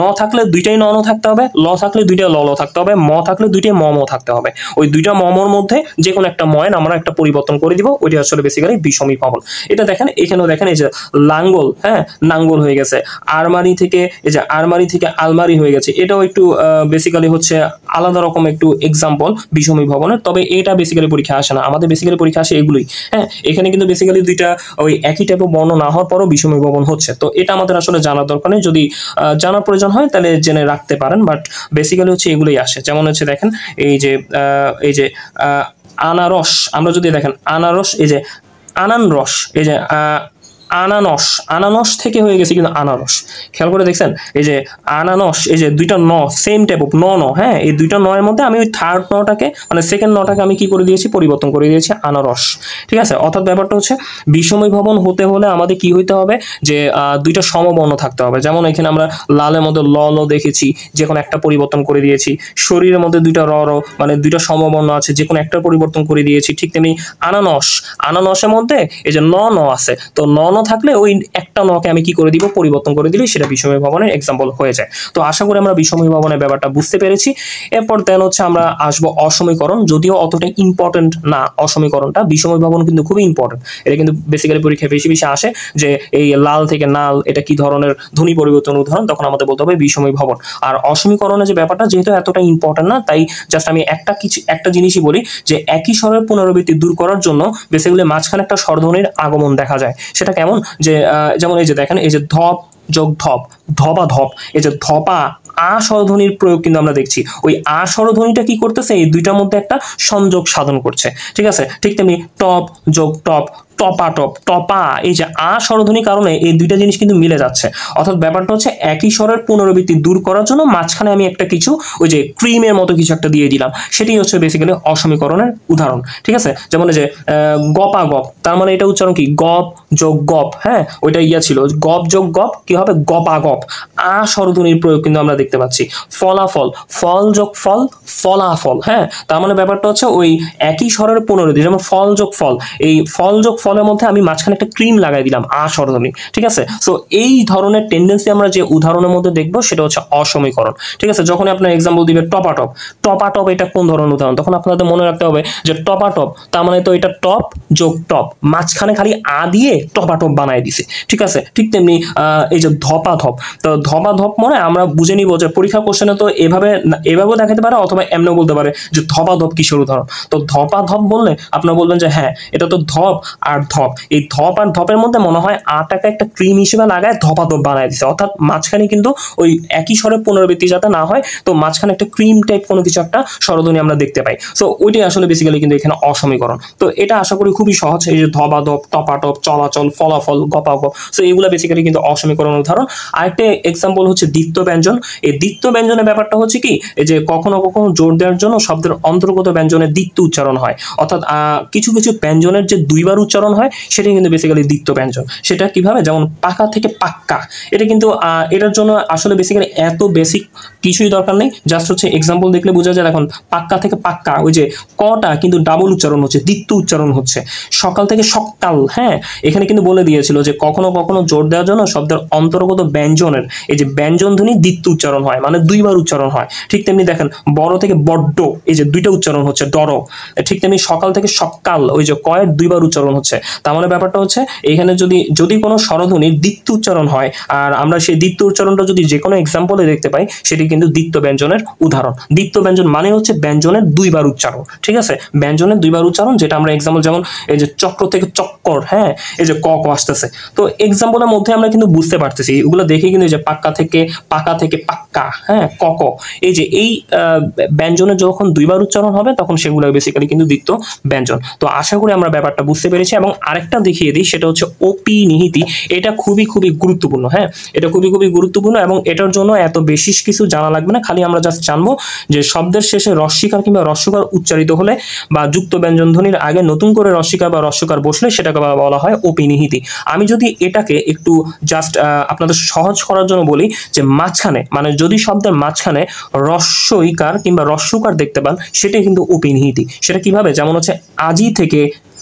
ন থাকলে দুইটাই ন থাকতে হবে, ল থাকলে দুইটা ল থাকতে হবে, ম থাকলে দুইটাই ম থাকতে হবে। ওই দুইটা মর মধ্যে যে কোনো একটা ময়ের আমরা একটা পরিবর্তন করে দিব, ওইটা আসলে বেসিক্যালি বিষমীভবন। এটা দেখেন, এখানেও দেখেন এই যে লাঙ্গল, হ্যাঁ, নাঙ্গল হয়ে গেছে। আলমারি থেকে এই যে আলমারি থেকে আলমারি হয়ে গেছে, এটাও একটু বেসিক্যালি হচ্ছে আলাদা রকম একটু এক্সাম্পল বিষমীভবনের। তবে এটা বেসিক্যালি পরীক্ষা আসে না, আমাদের বেসিক্যালি পরীক্ষা আসে এগুলোই। হ্যাঁ, এখানে কিন্তু বেসিক্যালি দুইটা ওই একই টাইপের বর্ণ না হওয়ার পরও বিষমীভবন হচ্ছে। তো এটা আমাদের আসলে জানার দরকার নেই, যদি জানার প্রয়োজন হয় তাহলে জেনে রাখতে পারেন, বাট বেসিক্যালি হচ্ছে এগুলোই আসে। যেমন হচ্ছে দেখেন এই যে আনারস, আমরা যদি দেখেন আনারস, এই যে আনানরস, এই যে আনানস থেকে হয়ে গেছে কিন্তু আনারস। খেয়াল করে দেখছেন, এই যে আনানস, এই যে দুইটা ন সেম টাইপ অফ ন, হ্যাঁ, এই দুইটা নয়ের মধ্যে আমি ওই থার্ড নটাকে, মানে সেকেন্ড নটাকে আমি কি করে দিয়েছি, পরিবর্তন করে দিয়েছি আনারস, ঠিক আছে। অর্থাৎ ব্যাপারটা হচ্ছে বিষমীভবন হতে হলে আমাদের কি হইতে হবে, যে দুইটা সমবর্ণ থাকতে হবে। যেমন এখানে আমরা লালের মধ্যে ল ল দেখেছি, যে কোনো একটা পরিবর্তন করে দিয়েছি। শরীরের মধ্যে দুইটা র র, মানে দুইটা সমবর্ণ আছে, যে কোনো একটা পরিবর্তন করে দিয়েছি। ঠিক তেমনি আনানসের মধ্যে এই যে ন আছে, তো ন থাকলে ওই একটা নকে আমি কি করে দিব, পরিবর্তন করে দিলে সেটা বিষমীভবনের এক্সাম্পল হয়ে যায়। তো আশা করি আমরা বিষমীভবনের ব্যাপারটা বুঝতে পেরেছি। এরপর দেন হচ্ছে আমরা আসবো অসমীকরণ। যদিও অতটা ইম্পর্টেন্ট না অসমীকরণটা, বিষমীভবন কিন্তু খুবই ইম্পর্টেন্ট। এটা কিন্তু বেসিক্যালি পরীক্ষায় বেশি বেশি আসে, যে এই লাল থেকে নাল এটা কি ধরনের ধ্বনি পরিবর্তন উদাহরণ, তখন আমাদের বলতে হবে বিষমীভবন। আর অসমীকরণের যে ব্যাপারটা যেহেতু এতটা ইম্পর্টেন্ট না, তাই জাস্ট আমি একটা জিনিসই বলি, যে একই স্বরের পুনরাবৃত্তি দূর করার জন্য বেসিক্যালি মাঝখানে একটা স্বরধ্বনির আগমন দেখা যায়। সেটা কেমন, যে যেমন এই যে দেখেন, এই যে ধপ যোগ ধপ, ধপা ধপ, এই যে ধপা আ স্বরধ্বনির প্রয়োগ কিন্তু আমরা দেখছি। ওই আ স্বরধ্বনিটা কি করতেছে, এই দুইটার মধ্যে একটা সংযোগ সাধন করছে, ঠিক আছে। ঠিক তেমনি টপ যোগ টপ, টপাটপ, টপা, এই যে আ স্বরধ্বনির কারণে এই দুইটা জিনিস কিন্তু মিলে যাচ্ছে। অর্থাৎ ব্যাপারটা হচ্ছে একই স্বরের পুনরাবৃত্তি দূর করার জন্য মাঝখানে আমি একটা কিছু ওই যে ক্রিমের মতো কিছু একটা দিয়ে দিলাম, সেটি হচ্ছে বেসিক্যালি অসমীকরণের উদাহরণ, ঠিক আছে। যেমন এই যে গপা গপ, তার মানে এটা উচ্চারণ কি, গপ যোগ গপ, হ্যাঁ ওইটা ছিল গপ যোগ গপ কি হবে, গপা গপ। আ স্বরধ্বনির প্রয়োগ কিন্তু আমরা দেখতে পাচ্ছি। ফলাফল, ফল যোগ ফল, ফলাফল, হ্যাঁ তার মানে ব্যাপারটা হচ্ছে ওই একই স্বরের পুনরাবৃত্তি, যেমন ফল যোগ ফল, এই ফল যোগ ফলের মধ্যে আমি মাঝখানে একটা ক্রিম লাগাই দিলাম, আ স্বরধ্বনি, ঠিক আছে। সো এই ধরনের টেন্ডেন্সি আমরা যে উদাহরণের মধ্যে দেখবো সেটা হচ্ছে অসমীকরণ, ঠিক আছে। যখন আপনার এক্সাম্পল দিবে টপাটপ, টপাটপ এটা কোন ধরনের উদাহরণ, তখন আপনাদের মনে রাখতে হবে যে টপাটপ তার মানে তো এটা টপ যোগ টপ, মাঝখানে খালি আ দিয়ে টপাটপ বানাই দিছে, ঠিক আছে। ঠিক তেমনি এই যে ধপাধপ, তো ধপাধপ মানে আমরা বুঝে নিব যে পরীক্ষা কোশ্চেনে তো এভাবেও দেখাতে পারে অথবা এমনও বলতে পারে যে ধপাধপ কিসের উদাহরণ। তো ধপাধপ বললে আপনারা বলবেন যে হ্যাঁ এটা তো ধপ আর ধপ, এই ধপ আর ধপের মধ্যে মনে হয় আটাকে একটা ক্রিম হিসেবে লাগায় ধপাধপ বানায় দিছে, অর্থাৎ মাঝখানে কিন্তু ওই একই স্বরের পুনরাবৃত্তি যাতে না হয়, তো মাঝখানে একটা ক্রিম টাইপ কোনো কিছু একটা স্বরধ্বনি আমরা দেখতে পাই। সো ওইটাই আসলে বেসিক্যালি কিন্তু এখানে অসমীকরণ। তো এটা আশা করি খুবই সহজ, এই যে ধপাধপ, টপাটপ, চলাচল, ফলাফল, গপাগপ, সো এগুলো বেসিক্যালি কিন্তু অসমীকরণ উদাহরণ। আরেকটা এক্সাম্পল হচ্ছে দ্বিত্ব ব্যঞ্জন। এই দ্বিত্ব ব্যঞ্জনের ব্যাপারটা হচ্ছে কি, এই যে কখনো কখনো জোর দেওয়ার জন্য শব্দের অন্তর্গত ব্যঞ্জনের দ্বিত্ব উচ্চারণ হয়, অর্থাৎ কিছু কিছু ব্যঞ্জনের যে দুইবার উচ্চারণ হয় সেটা কিন্তু বেসিক্যালি দ্বিত্ব ব্যঞ্জন। সেটা কিভাবে, যেমন পাকা থেকে পাক্কা, এটা কিন্তু এটার জন্য আসলে বেসিক্যালি এত বেসিক কিছুই দরকার নেই, জাস্ট হচ্ছে এক্সাম্পল দেখলে বোঝা যায়। এখন পাক্কা থেকে পাক্কা, ওই যে কটা কিন্তু ডাবল উচ্চারণ হচ্ছে, দ্বিত্ব উচ্চারণ হচ্ছে। সকাল থেকে সকাল, হ্যাঁ এখানে কিন্তু বলে দিয়েছিল যে কখনো কখনো জোর দেওয়ার জন্য শব্দের অন্তর্গত ব্যঞ্জনের এই যে ব্যঞ্জন ধ্বনি দ্বিত্ব উচ্চারণ হয়, মানে দুইবার উচ্চারণ হয়। ঠিক তেমনি দেখেন বড় থেকে বড্ড, এই যে দুইটা উচ্চারণ হচ্ছে ডর। ঠিক তেমনি সকাল থেকে সকাল, ওই যে কয়ের দুইবার উচ্চারণ হচ্ছে। তার মানে ব্যাপারটা হচ্ছে এখানে যদি কোনো স্বরধ্বনির দ্বিত্ব উচ্চারণ হয় আর আমরা সেই দ্বিত্ব উচ্চারণটা যদি যে কোনো এক্সাম্পলে দেখতে পাই, সেটি কিন্তু দ্বিত্ব ব্যঞ্জনের উদাহরণ। দ্বিত্ব ব্যঞ্জন মানে হচ্ছে ব্যঞ্জনের দুইবার উচ্চারণ, ঠিক আছে, ব্যঞ্জনের দুইবার উচ্চারণ, যেটা আমরা এক্সাম্পল যেমন এই যে চক্র থেকে চক্কর, হ্যাঁ এই যে ক ক আসতেছে। তো এক্সাম্পলের মধ্যে আমরা কিন্তু বুঝতে পারতেছি, এগুলো দেখে কিন্তু যে পাকা থেকে পাক্কা, হ্যাঁ ক ক, এই যে এই ব্যঞ্জনের যখন দুইবার উচ্চারণ হবে তখন সেগুলো বেসিক্যালি কিন্তু দ্বিত্ব ব্যঞ্জন। তো আশা করি আমরা ব্যাপারটা বুঝতে পেরেছি। এবং আরেকটা দেখিয়ে দিই, সেটা হচ্ছে ওপি নিহিতি। এটা খুবই গুরুত্বপূর্ণ, হ্যাঁ এটা খুবই গুরুত্বপূর্ণ, এবং এটার জন্য এত বেশি কিছু জানা লাগবে না, খালি আমরা জাস্ট জানবো যে শব্দের শেষে রস্যিকার কিংবা রস্যকার উচ্চারিত হলে বা যুক্ত ব্যঞ্জন ধ্বনির আগে নতুন করে রস্যিকার বা রস্যকার বসলে সেটাকে বলা হয় ওপি নিহিতি। আমি যদি এটাকে একটু জাস্ট আপনাদের সহজ করার জন্য বলি, যে মাঝখানে মানে যদি শব্দের মাঝখানে রস্যইকার কিংবা রস্যকার দেখতে পান, সেটাই কিন্তু ওপি নিহিতি। সেটা কিভাবে, যেমন হচ্ছে আজি থেকে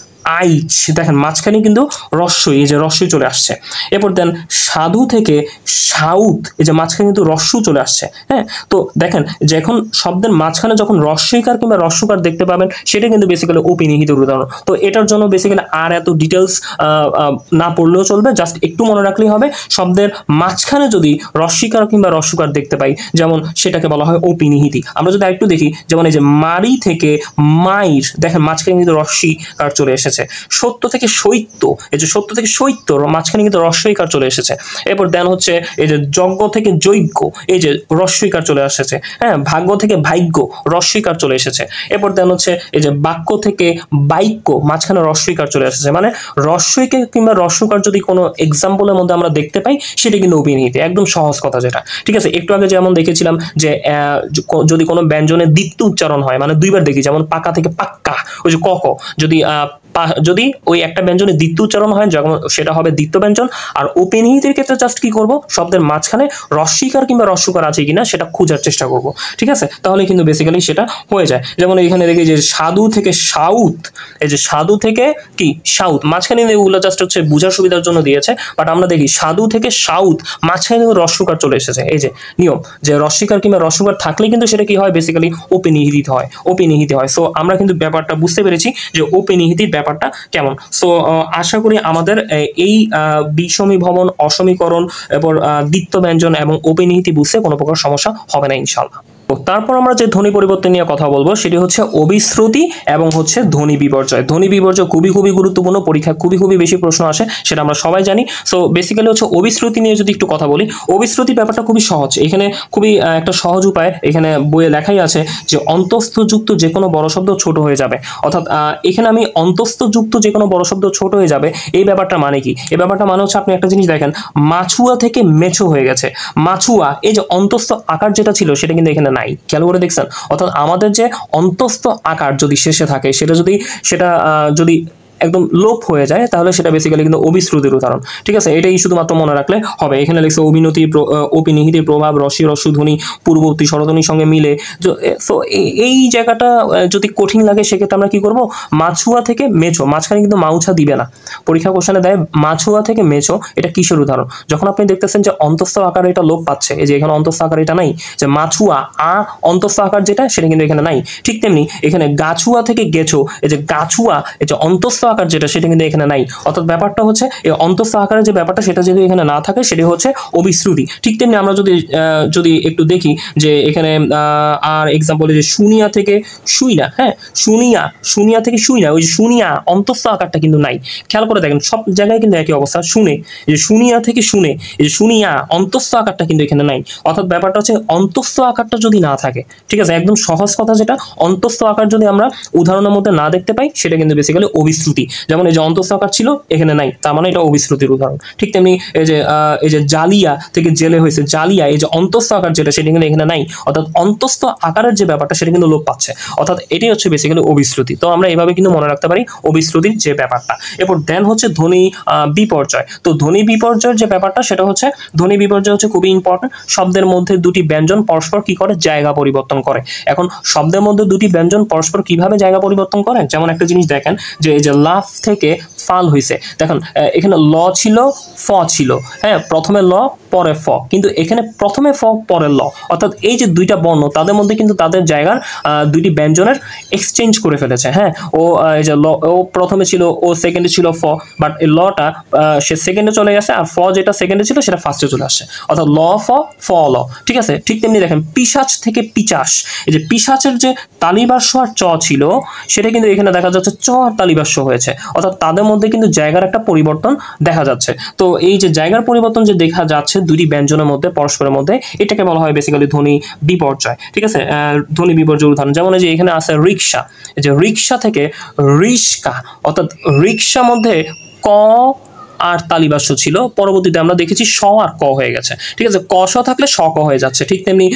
আইচ, দেখেন মাঝখানে কিন্তু রস্যই, এই যে রস্যই চলে আসছে। এরপর দেন সাধু থেকে সাউথ, এই যে মাঝখানে কিন্তু রস্যু চলে আসছে, হ্যাঁ। তো দেখেন যখন শব্দের মাঝখানে যখন রস্যইকার কিংবা রস্যকার দেখতে পাবেন, সেটা কিন্তু বেসিক্যালি ওপি নিহিতের উদাহরণ। তো এটার জন্য বেসিক্যালি আর এত ডিটেলস না পড়লেও চলবে, জাস্ট একটু মনে রাখলেই হবে। শব্দের মাঝখানে যদি রস্যিকার কিংবা রস্যকার দেখতে পাই, যেমন সেটাকে বলা হয় ওপি নিহিতি। আমরা যদি আরেকটু দেখি, যেমন এই যে মারি থেকে মাইর, দেখেন মাঝখানে কিন্তু রস্যিকার চলে এসেছে। সত্য থেকে সৈত্য, এই যে সত্য থেকে সৈত্য মাঝখানে কিন্তু রস্যইকার চলে এসেছে। এরপর দেন হচ্ছে এই যে যজ্ঞ থেকে যৈজ্ঞ, এই যে রস্যইকার চলে এসেছে, হ্যাঁ। ভাগ্য থেকে ভাগ্য, রস্যইকার চলে এসেছে। এরপর দেন হচ্ছে এই যে বাক্য থেকে বাক্য, মাঝখানে রস্যইকার চলে এসেছে। মানে রস্যইকে কিংবা রস্যকার যদি কোনো এক্সাম্পলের মধ্যে আমরা দেখতে পাই, সেটা কিন্তু ওপি নিহিতি, একদম সহজ কথা যেটা, ঠিক আছে। একটু আগে যেমন দেখেছিলাম যে যদি কোনো ব্যঞ্জনের দ্বিত্ব উচ্চারণ হয়, মানে দুইবার দেখি, যেমন পাকা থেকে পাক্কা, ওই যে ক ক, যদি ওই একটা ব্যঞ্জনের দ্বিত্ব উচ্চারণ হয় যখন সেটা হবে দ্বিত্ব ব্যঞ্জন। আর ওপি নিহিতের ক্ষেত্রে জাস্ট কি করব, শব্দের মাঝখানে রস্যিকার কিংবা রস্যকার আছে কিনা সেটা খোঁজার চেষ্টা করব, ঠিক আছে, তাহলে কিন্তু বেসিক্যালি সেটা হয়ে যায়। যেমন এখানে দেখি যে সাধু থেকে সাউথ, এই যে সাধু থেকে কি সাউথ, মাঝখানে এগুলো জাস্ট হচ্ছে বোঝার সুবিধার জন্য দিয়েছে, বাট আমরা দেখি সাধু থেকে সাউথ মাঝখানে রস্যকার চলে এসেছে। এই যে নিয়ম যে রস্যিকার কিংবা রস্যকার থাকলে কিন্তু সেটা কি হয়, বেসিক্যালি ওপি নিহিত হয়। সো আমরা কিন্তু ব্যাপারটা বুঝতে পেরেছি যে ওপি নিহিতির ব্যাপারটা কেমন। সো আশা করি আমাদের এই বিষমী ভবন, অসমীকরণ, এরপর দ্বিত্ব ব্যঞ্জন এবং ওপি নিহিতি বুঝতে কোনো প্রকার সমস্যা হবে না ইনশাআল্লাহ। তারপর আমরা যে ধ্বনি পরিবর্তন নিয়ে কথা বলবো সেটি হচ্ছে অবিশ্রুতি এবং হচ্ছে ধ্বনি বিপর্যয়। ধ্বনি বিপর্যয় খুবই গুরুত্বপূর্ণ, পরীক্ষায় খুবই বেশি প্রশ্ন আসে, সেটা আমরা সবাই জানি। সো বেসিক্যালি হচ্ছে অবিশ্রুতি নিয়ে যদি একটু কথা বলি, অবিশ্রুতি ব্যাপারটা খুবই সহজ। এখানে খুবই একটা সহজ উপায়, এখানে বইয়ে লেখাই আছে যে অন্তস্থযুক্ত যে কোনো বড় শব্দ ছোট হয়ে যাবে। অর্থাৎ এখানে আমি অন্তস্থযুক্ত যে কোনো বড় শব্দ ছোট হয়ে যাবে, এই ব্যাপারটা মানে কি? এই ব্যাপারটা মানে হচ্ছে আপনি একটা জিনিস দেখেন, মাছুয়া থেকে মেছো হয়ে গেছে। মাছুয়া, এই যে অন্তস্থ আকার যেটা ছিল সেটা কিন্তু এখানে নাই, খেয়াল করে দেখছেন? অর্থাৎ আমাদের যে অন্তস্থ আকার যদি শেষে থাকে, সেটা যদি একদম লোপ হয়ে যায়, তাহলে সেটা বেসিক্যালি কিন্তু অবিশ্রুতির উদাহরণ। ঠিক আছে, এটাই শুধুমাত্র মনে রাখলে হবে। এখানে লিখছে অপিনিহিতের প্রভাব রস্যধ্বনি পূর্ববর্তী স্বরধ্বনির সঙ্গে মিলে। তো এই জায়গাটা যদি কঠিন লাগে, সেক্ষেত্রে আমরা কি করব? মাছুয়া থেকে মেছো, মাঝখানে কিন্তু মাউছা দিবে না। পরীক্ষা কোশ্চেনে দেয় মাছুয়া থেকে মেছো, এটা কিসের উদাহরণ? যখন আপনি দেখতেছেন যে অন্তস্থ আকার এটা লোপ পাচ্ছে, এই যে এখানে অন্তস্থ আকার এটা নাই, যে মাছুয়া অন্তস্থ আকার যেটা সেটা কিন্তু এখানে নাই। ঠিক তেমনি এখানে গাছুয়া থেকে গেছো, এই যে গাছুয়া, এই যে অন্তস্থ আকার যেটা সেটা কিন্তু এখানে নাই। অর্থাৎ ব্যাপারটা হচ্ছে এই অন্তস্থ আকারের যে ব্যাপারটা, সেটা যদি এখানে না থাকে, সেটা হচ্ছে অবিশ্রুতি। ঠিক তেমনি আমরা যদি একটু দেখি যে এখানে আর এক্সাম্পল, যে শুনিয়া থেকে শুইনা, হ্যাঁ, শুনিয়া থেকে শুইনা, ওই যে শুনিয়া অন্তস্থ আকারটা কিন্তু নাই। খেয়াল করে দেখেন, সব জায়গায় কিন্তু একই অবস্থা। যে শুনিয়া থেকে শুনে, এই যে শুনিয়া অন্তস্থ আকারটা কিন্তু এখানে নাই। অর্থাৎ ব্যাপারটা হচ্ছে অন্তস্থ আকারটা যদি না থাকে, ঠিক আছে, একদম সহজ কথা যেটা, অন্তস্থ আকার যদি আমরা উদাহরণের মধ্যে না দেখতে পাই, সেটা কিন্তু বেসিক্যালি অবিশ্রুতি। যেমন এই যে অন্তস্থ আকার ছিল এখানে নাই, তার মানে এটা অবিশ্রুতির উদাহরণ। ঠিক তেমনি এই যে জালিয়া থেকে জেলে হয়েছে, জালিয়া, এই যে অন্তস্থ আকার যেটা সেটা কিন্তু এখানে নাই। অর্থাৎ অন্তস্থ আকারের যে ব্যাপারটা সেটা কিন্তু লোপ পাচ্ছে। অর্থাৎ এটাই হচ্ছে বেসিক্যালি অবিশ্রুতি। তো আমরা এভাবে কিন্তু মনে রাখতে পারি অবিশ্রুতির যে ব্যাপারটা। এরপর দেন হচ্ছে ধ্বনি বিপর্যয়। তো ধ্বনি বিপর্যয়ের যে ব্যাপারটা, সেটা হচ্ছে ধ্বনি বিপর্যয় হচ্ছে খুবই ইম্পর্টেন্ট। শব্দের মধ্যে দুটি ব্যঞ্জন পরস্পর কি করে? জায়গা পরিবর্তন করে। এখন শব্দের মধ্যে দুটি ব্যঞ্জন পরস্পর কিভাবে জায়গা পরিবর্তন করে? যেমন একটা জিনিস দেখেন, যে এই যে লাফ থেকে ফাল হইছে, দেখুন এখানে ল ছিল, ফ ছিল, হ্যাঁ, প্রথমে ল পরে ফ, কিন্তু এখানে প্রথমে ফ পরে ল। অর্থাৎ এই যে দুইটা বর্ণ, তাদের মধ্যে কিন্তু তাদের জায়গার দুইটি ব্যঞ্জনের এক্সচেঞ্জ করে ফেলেছে। হ্যাঁ, এই যে ল, ও প্রথমে ছিল, ও সেকেন্ডে ছিল ফ, বাট এই লটা সে সেকেন্ডে চলে গেছে, আর ফ যেটা সেকেন্ডে ছিল সেটা ফার্স্টে চলে আসছে। অর্থাৎ ল ফ, ফ ল। ঠিক আছে, ঠিক তেমনি দেখেন পিশাচ থেকে পিচাস, এই যে পিশাচের যে তালিবাস্য আর চ ছিল, সেটা কিন্তু এখানে দেখা যাচ্ছে চ আর তালিবাস্য হয়েছে। অর্থাৎ তাদের মধ্যে কিন্তু জায়গার একটা পরিবর্তন দেখা যাচ্ছে। তো এই যে জায়গার পরিবর্তন যে দেখা যাচ্ছে দুটি ব্যঞ্জনের মধ্যে, পরস্পরের মধ্যে, এটাকে বলা হয় বেসিক্যালি ধ্বনি বিপর্যয়। ঠিক আছে, ধ্বনি বিপর্যয় উদাহরণ যেমন এই যে এখানে আছে রিক্সা, এই যে রিক্সা থেকে রিস্কা, অর্থাৎ রিক্সা মধ্যে ক আর তালিবাস্য ছিল, পরবর্তীতে আমরা দেখেছি স আর ক হয়ে গেছে। ঠিক আছে, ক স থাকলে স ক হয়ে যাচ্ছে। ঠিক তেমনি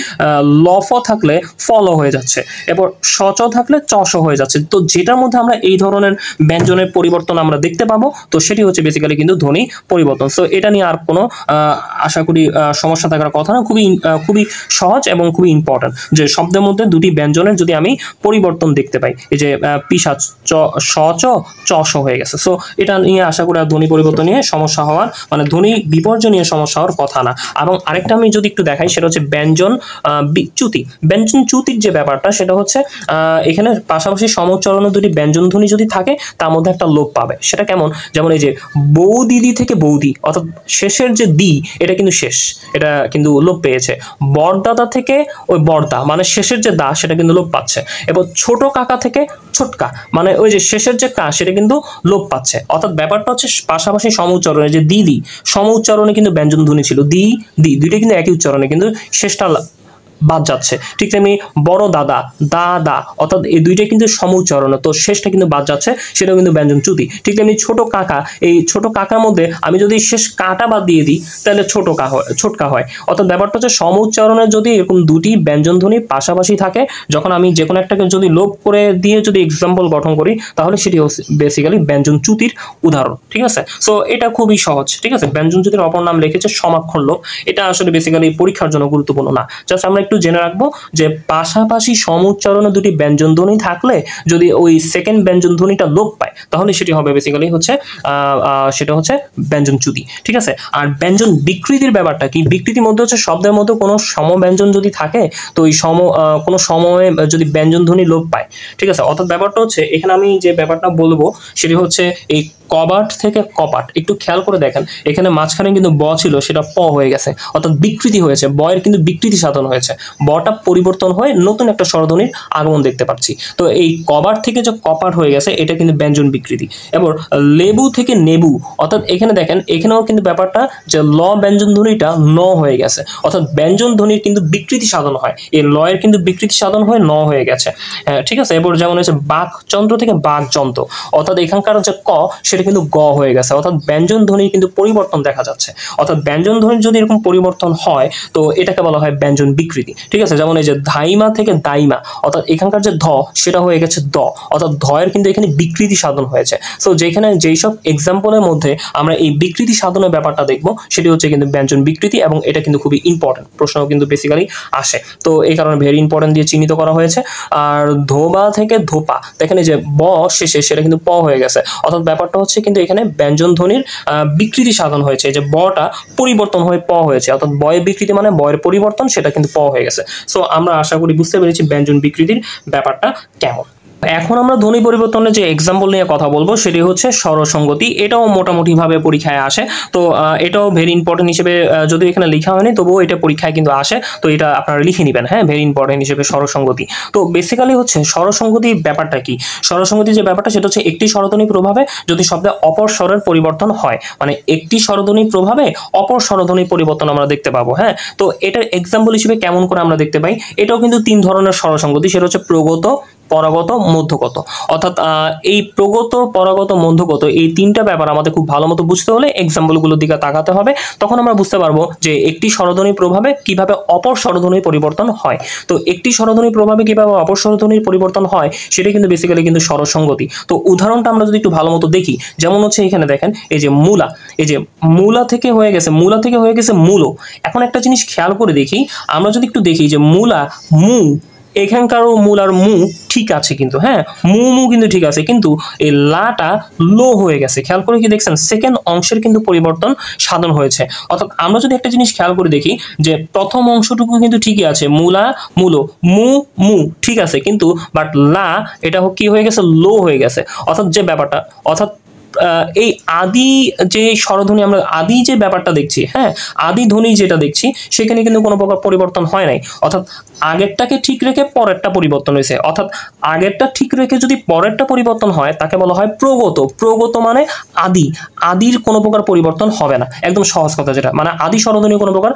লফ থাকলে ফল হয়ে যাচ্ছে, এরপর সচ থাকলে চস হয়ে যাচ্ছে। তো যেটার মধ্যে আমরা এই ধরনের ব্যঞ্জনের পরিবর্তন আমরা দেখতে পাবো, তো সেটি হচ্ছে বেসিক্যালি কিন্তু ধ্বনি পরিবর্তন। সো এটা নিয়ে আর কোনো আশা করি সমস্যা থাকার কথা না, খুবই সহজ এবং খুবই ইম্পর্টেন্ট, যে শব্দের মধ্যে দুটি ব্যঞ্জনের যদি আমি পরিবর্তন দেখতে পাই, এই যে পিশাচ স চ চ হয়ে গেছে। সো এটা নিয়ে আশা করি ধ্বনি পরিবর্তন নিয়ে সমস্যা হওয়ার, মানে ধ্বনি বিপর্যয় নিয়ে সমস্যা হওয়ার কথা না। এবং আরেকটা আমি যদি একটু দেখাই, সেটা হচ্ছে ব্যঞ্জন চ্যুতি। ব্যঞ্জন চ্যুতির যে ব্যাপারটা, সেটা হচ্ছে এখানে পাশাপাশি সমুচ্চারণের দুটি ব্যঞ্জন ধ্বনি যদি থাকে, তার মধ্যে একটা লোপ পাবে। সেটা কেমন? যেমন এই যে বৌ দিদি থেকে বৌদি, অর্থাৎ শেষের যে দি, এটা কিন্তু শেষ, এটা কিন্তু লোপ পেয়েছে। বরদাদা থেকে ওই বরদা, মানে শেষের যে দা, সেটা কিন্তু লোপ পাচ্ছে। এবার ছোট কাকা থেকে ছোটকা, মানে ওই যে শেষের যে কা, সেটা কিন্তু লোপ পাচ্ছে। অর্থাৎ ব্যাপারটা হচ্ছে পাশাপাশি সমউচ্চারণে, যে দিদি সমউচ্চারণে কিন্তু ব্যঞ্জন ধ্বনি ছিল, দি দি, দুইটা কিন্তু একই উচ্চারণে, কিন্তু শেষটা বাদ যাচ্ছে। ঠিক তেমনি বড় দাদা, দাদা, অর্থাৎ এই দুইটা কিন্তু সমউচ্চারণ, তো শেষটা কিন্তু বাদ যাচ্ছে, সেটাও কিন্তু ব্যঞ্জন চ্যুতি। ঠিক তেমনি ছোট কাকা, এই ছোট কাকার মধ্যে আমি যদি শেষ কাটা বাদ দিয়ে দিই, তাহলে ছোটকা হয়। অর্থাৎ ব্যাপারটা হচ্ছে সমউচ্চারণের যদি এরকম দুটি ব্যঞ্জন ধ্বনি পাশাপাশি থাকে, যখন আমি যে কোনো একটাকে যদি লোপ করে দিয়ে যদি এক্সাম্পল গঠন করি, তাহলে সেটি বেসিক্যালি ব্যঞ্জন চ্যুতির উদাহরণ। ঠিক আছে, সো এটা খুবই সহজ। ঠিক আছে, ব্যঞ্জন চ্যুতির অপর নাম লিখেছে সমাক্ষর লোপ। এটা আসলে বেসিক্যালি পরীক্ষার জন্য গুরুত্বপূর্ণ না, জাস্ট আমরা একটু জেনে রাখবো যে পাশাপাশি সমউচ্চারণে দুটি ব্যঞ্জন ধ্বনি থাকলে যদি ওই সেকেন্ড ব্যঞ্জন ধ্বনিটা লোপ পায়, তাহলে সেটি হবে বেসিক্যালি হচ্ছে সেটা হচ্ছে ব্যঞ্জন চ্যুতি। ঠিক আছে, আর ব্যঞ্জন বিকৃতির ব্যাপারটা কি? বিকৃতির মধ্যে হচ্ছে শব্দের মধ্যে কোনো সমব্যঞ্জন যদি থাকে, তো ওই কোনো সময়ে যদি ব্যঞ্জন ধ্বনি লোপ পায়। ঠিক আছে, অর্থাৎ ব্যাপারটা হচ্ছে এখানে আমি যে ব্যাপারটা বলবো, সেটি হচ্ছে এই কবাট থেকে কপাট। একটু খেয়াল করে দেখেন, এখানে মাঝখানে কিন্তু ব ছিল, সেটা প হয়ে গেছে, অর্থাৎ বিকৃতি হয়েছে, বয়ের কিন্তু বিকৃতি সাধন হয়েছে। বটা পরিবর্তন হয়ে নতুন একটা স্বরধ্বনির আগমন দেখতে পাচ্ছি। তো এই কবার থেকে যে কপার হয়ে গেছে এটা কিন্তু ব্যঞ্জন বিকৃতি। এবার লেবু থেকে নেবু, অর্থাৎ এখানে দেখেন এখানেও কিন্তু ব্যাপারটা যে ল ব্যঞ্জন ধ্বনিটা ন হয়ে গেছে, অর্থাৎ ব্যঞ্জন ধ্বনির কিন্তু বিকৃতি সাধন হয়, এই লয়ের কিন্তু বিকৃতি সাধন হয়ে ন হয়ে গেছে। ঠিক আছে, এবার যেমন হচ্ছে বাকযন্ত্র থেকে বাকযন্ত্র, অর্থাৎ এখানকার যে ক সেটা কিন্তু গ হয়ে গেছে, অর্থাৎ ব্যঞ্জন ধ্বনির কিন্তু পরিবর্তন দেখা যাচ্ছে। অর্থাৎ ব্যঞ্জন ধ্বনির যদি এরকম পরিবর্তন হয় তো এটাকে বলা হয় ব্যঞ্জন বিকৃতি। ঠিক আছে, যেমন এই যে ধাইমা থেকে দাইমা, অর্থাৎ এখানকার যে ধ সেটা হয়ে গেছে দ, অর্থাৎ ধয়ের কিন্তু এখানে বিকৃতি সাধন হয়েছে। সো যেখানে যেই সব এক্সাম্পলের মধ্যে আমরা এই বিকৃতি সাধনের ব্যাপারটা দেখবো সেটি হচ্ছে কিন্তু ব্যঞ্জন বিকৃতি, এবং এটা কিন্তু খুবই ইম্পর্টেন্ট, প্রশ্নও কিন্তু বেসিক্যালি আসে। তো এই কারণে ভেরি ইম্পর্টেন্ট দিয়ে চিহ্নিত করা হয়েছে। আর ধোবা থেকে ধোপা, দেখেন এই যে ব শেষে সেটা কিন্তু প হয়ে গেছে, অর্থাৎ ব্যাপারটা হচ্ছে কিন্তু এখানে ব্যঞ্জন ধ্বনির বিকৃতি সাধন হয়েছে, যে বটা পরিবর্তন হয়ে প হয়েছে, অর্থাৎ বয়ের বিকৃতি মানে বয়ের পরিবর্তন, সেটা কিন্তু প হয়ে গেছে। সো আমরা আশা করি বুঝতে পেরেছি ব্যঞ্জন বিকৃতির ব্যাপারটা কেমন। এখন আমরা ধ্বনি পরিবর্তনের যে এক্সাম্পল নিয়ে কথা বলবো সেটি হচ্ছে স্বরসঙ্গতি। এটাও মোটামুটিভাবে পরীক্ষায় আসে, তো এটাও ভেরি ইম্পর্টেন্ট হিসেবে, যদিও এখানে লেখা হয়নি তবুও এটা পরীক্ষায় কিন্তু আসে, তো এটা আপনারা লিখে নেবেন। হ্যাঁ, ভেরি ইম্পর্টেন্ট হিসেবে স্বরসঙ্গতি। তো বেসিক্যালি হচ্ছে স্বরসঙ্গতির ব্যাপারটা কি, স্বরসঙ্গতি যে ব্যাপারটা সেটা হচ্ছে একটি স্বরধ্বনির প্রভাবে যদি শব্দে অপর স্বরের পরিবর্তন হয়, মানে একটি স্বরধ্বনির প্রভাবে অপর স্বরধ্বনির পরিবর্তন আমরা দেখতে পাবো। হ্যাঁ, তো এটার এক্সাম্পল হিসেবে কেমন করে আমরা দেখতে পাই, এটাও কিন্তু তিন ধরনের স্বরসঙ্গতি, সেটা হচ্ছে প্রগত, পরাগত, মধ্যগত। অর্থাৎ এই প্রগত, পরাগত, মধ্যগত এই তিনটা ব্যাপার আমাদের খুব ভালো মতো বুঝতে হলে এক্সাম্পলগুলোর দিকে তাকাতে হবে, তখন আমরা বুঝতে পারবো যে একটি স্বরধ্বনির প্রভাবে কিভাবে অপর স্বরধ্বনির পরিবর্তন হয়। তো একটি স্বরধ্বনির প্রভাবে কিভাবে অপর স্বরধ্বনির পরিবর্তন হয় সেটা কিন্তু বেসিক্যালি কিন্তু স্বরসঙ্গতি। তো উদাহরণটা আমরা যদি একটু ভালো মতো দেখি, যেমন হচ্ছে এখানে দেখেন এই যে মূলা, এই যে মূলা থেকে হয়ে গেছে, মূলা থেকে হয়ে গেছে মূলো। এখন একটা জিনিস খেয়াল করে দেখি, আমরা যদি একটু দেখি যে মূলা মু, এখানকারও মূল আর মু ঠিক আছে কিন্তু, হ্যাঁ মু মু কিন্তু ঠিক আছে, কিন্তু এই লাটা লো হয়ে গেছে। খেয়াল করে কি দেখছেন, সেকেন্ড অংশের কিন্তু পরিবর্তন সাধন হয়েছে। অর্থাৎ আমরা যদি একটা জিনিস খেয়াল করে দেখি যে প্রথম অংশটুকু কিন্তু ঠিকই আছে, মূলা মূলো, মু মু ঠিক আছে, কিন্তু বাট লা এটা কি হয়ে গেছে, লো হয়ে গেছে। অর্থাৎ যে ব্যাপারটা, অর্থাৎ এই আদি যে স্বরধ্বনি, আমরা আদি যে ব্যাপারটা দেখছি, হ্যাঁ আদি ধ্বনি যেটা দেখছি সেখানে কিন্তু কোনো প্রকার পরিবর্তন হয় নাই, অর্থাৎ আগেরটাকে ঠিক রেখে পরেরটা পরিবর্তন হয়েছে। অর্থাৎ আগেরটা ঠিক রেখে যদি পরেরটা পরিবর্তন হয় তাকে বলা হয় প্রগত। প্রগত মানে আদি, আদির কোনো প্রকার পরিবর্তন হবে না, একদম সহজ কথা যেটা, মানে আদি স্বরধ্বনি কোনো প্রকার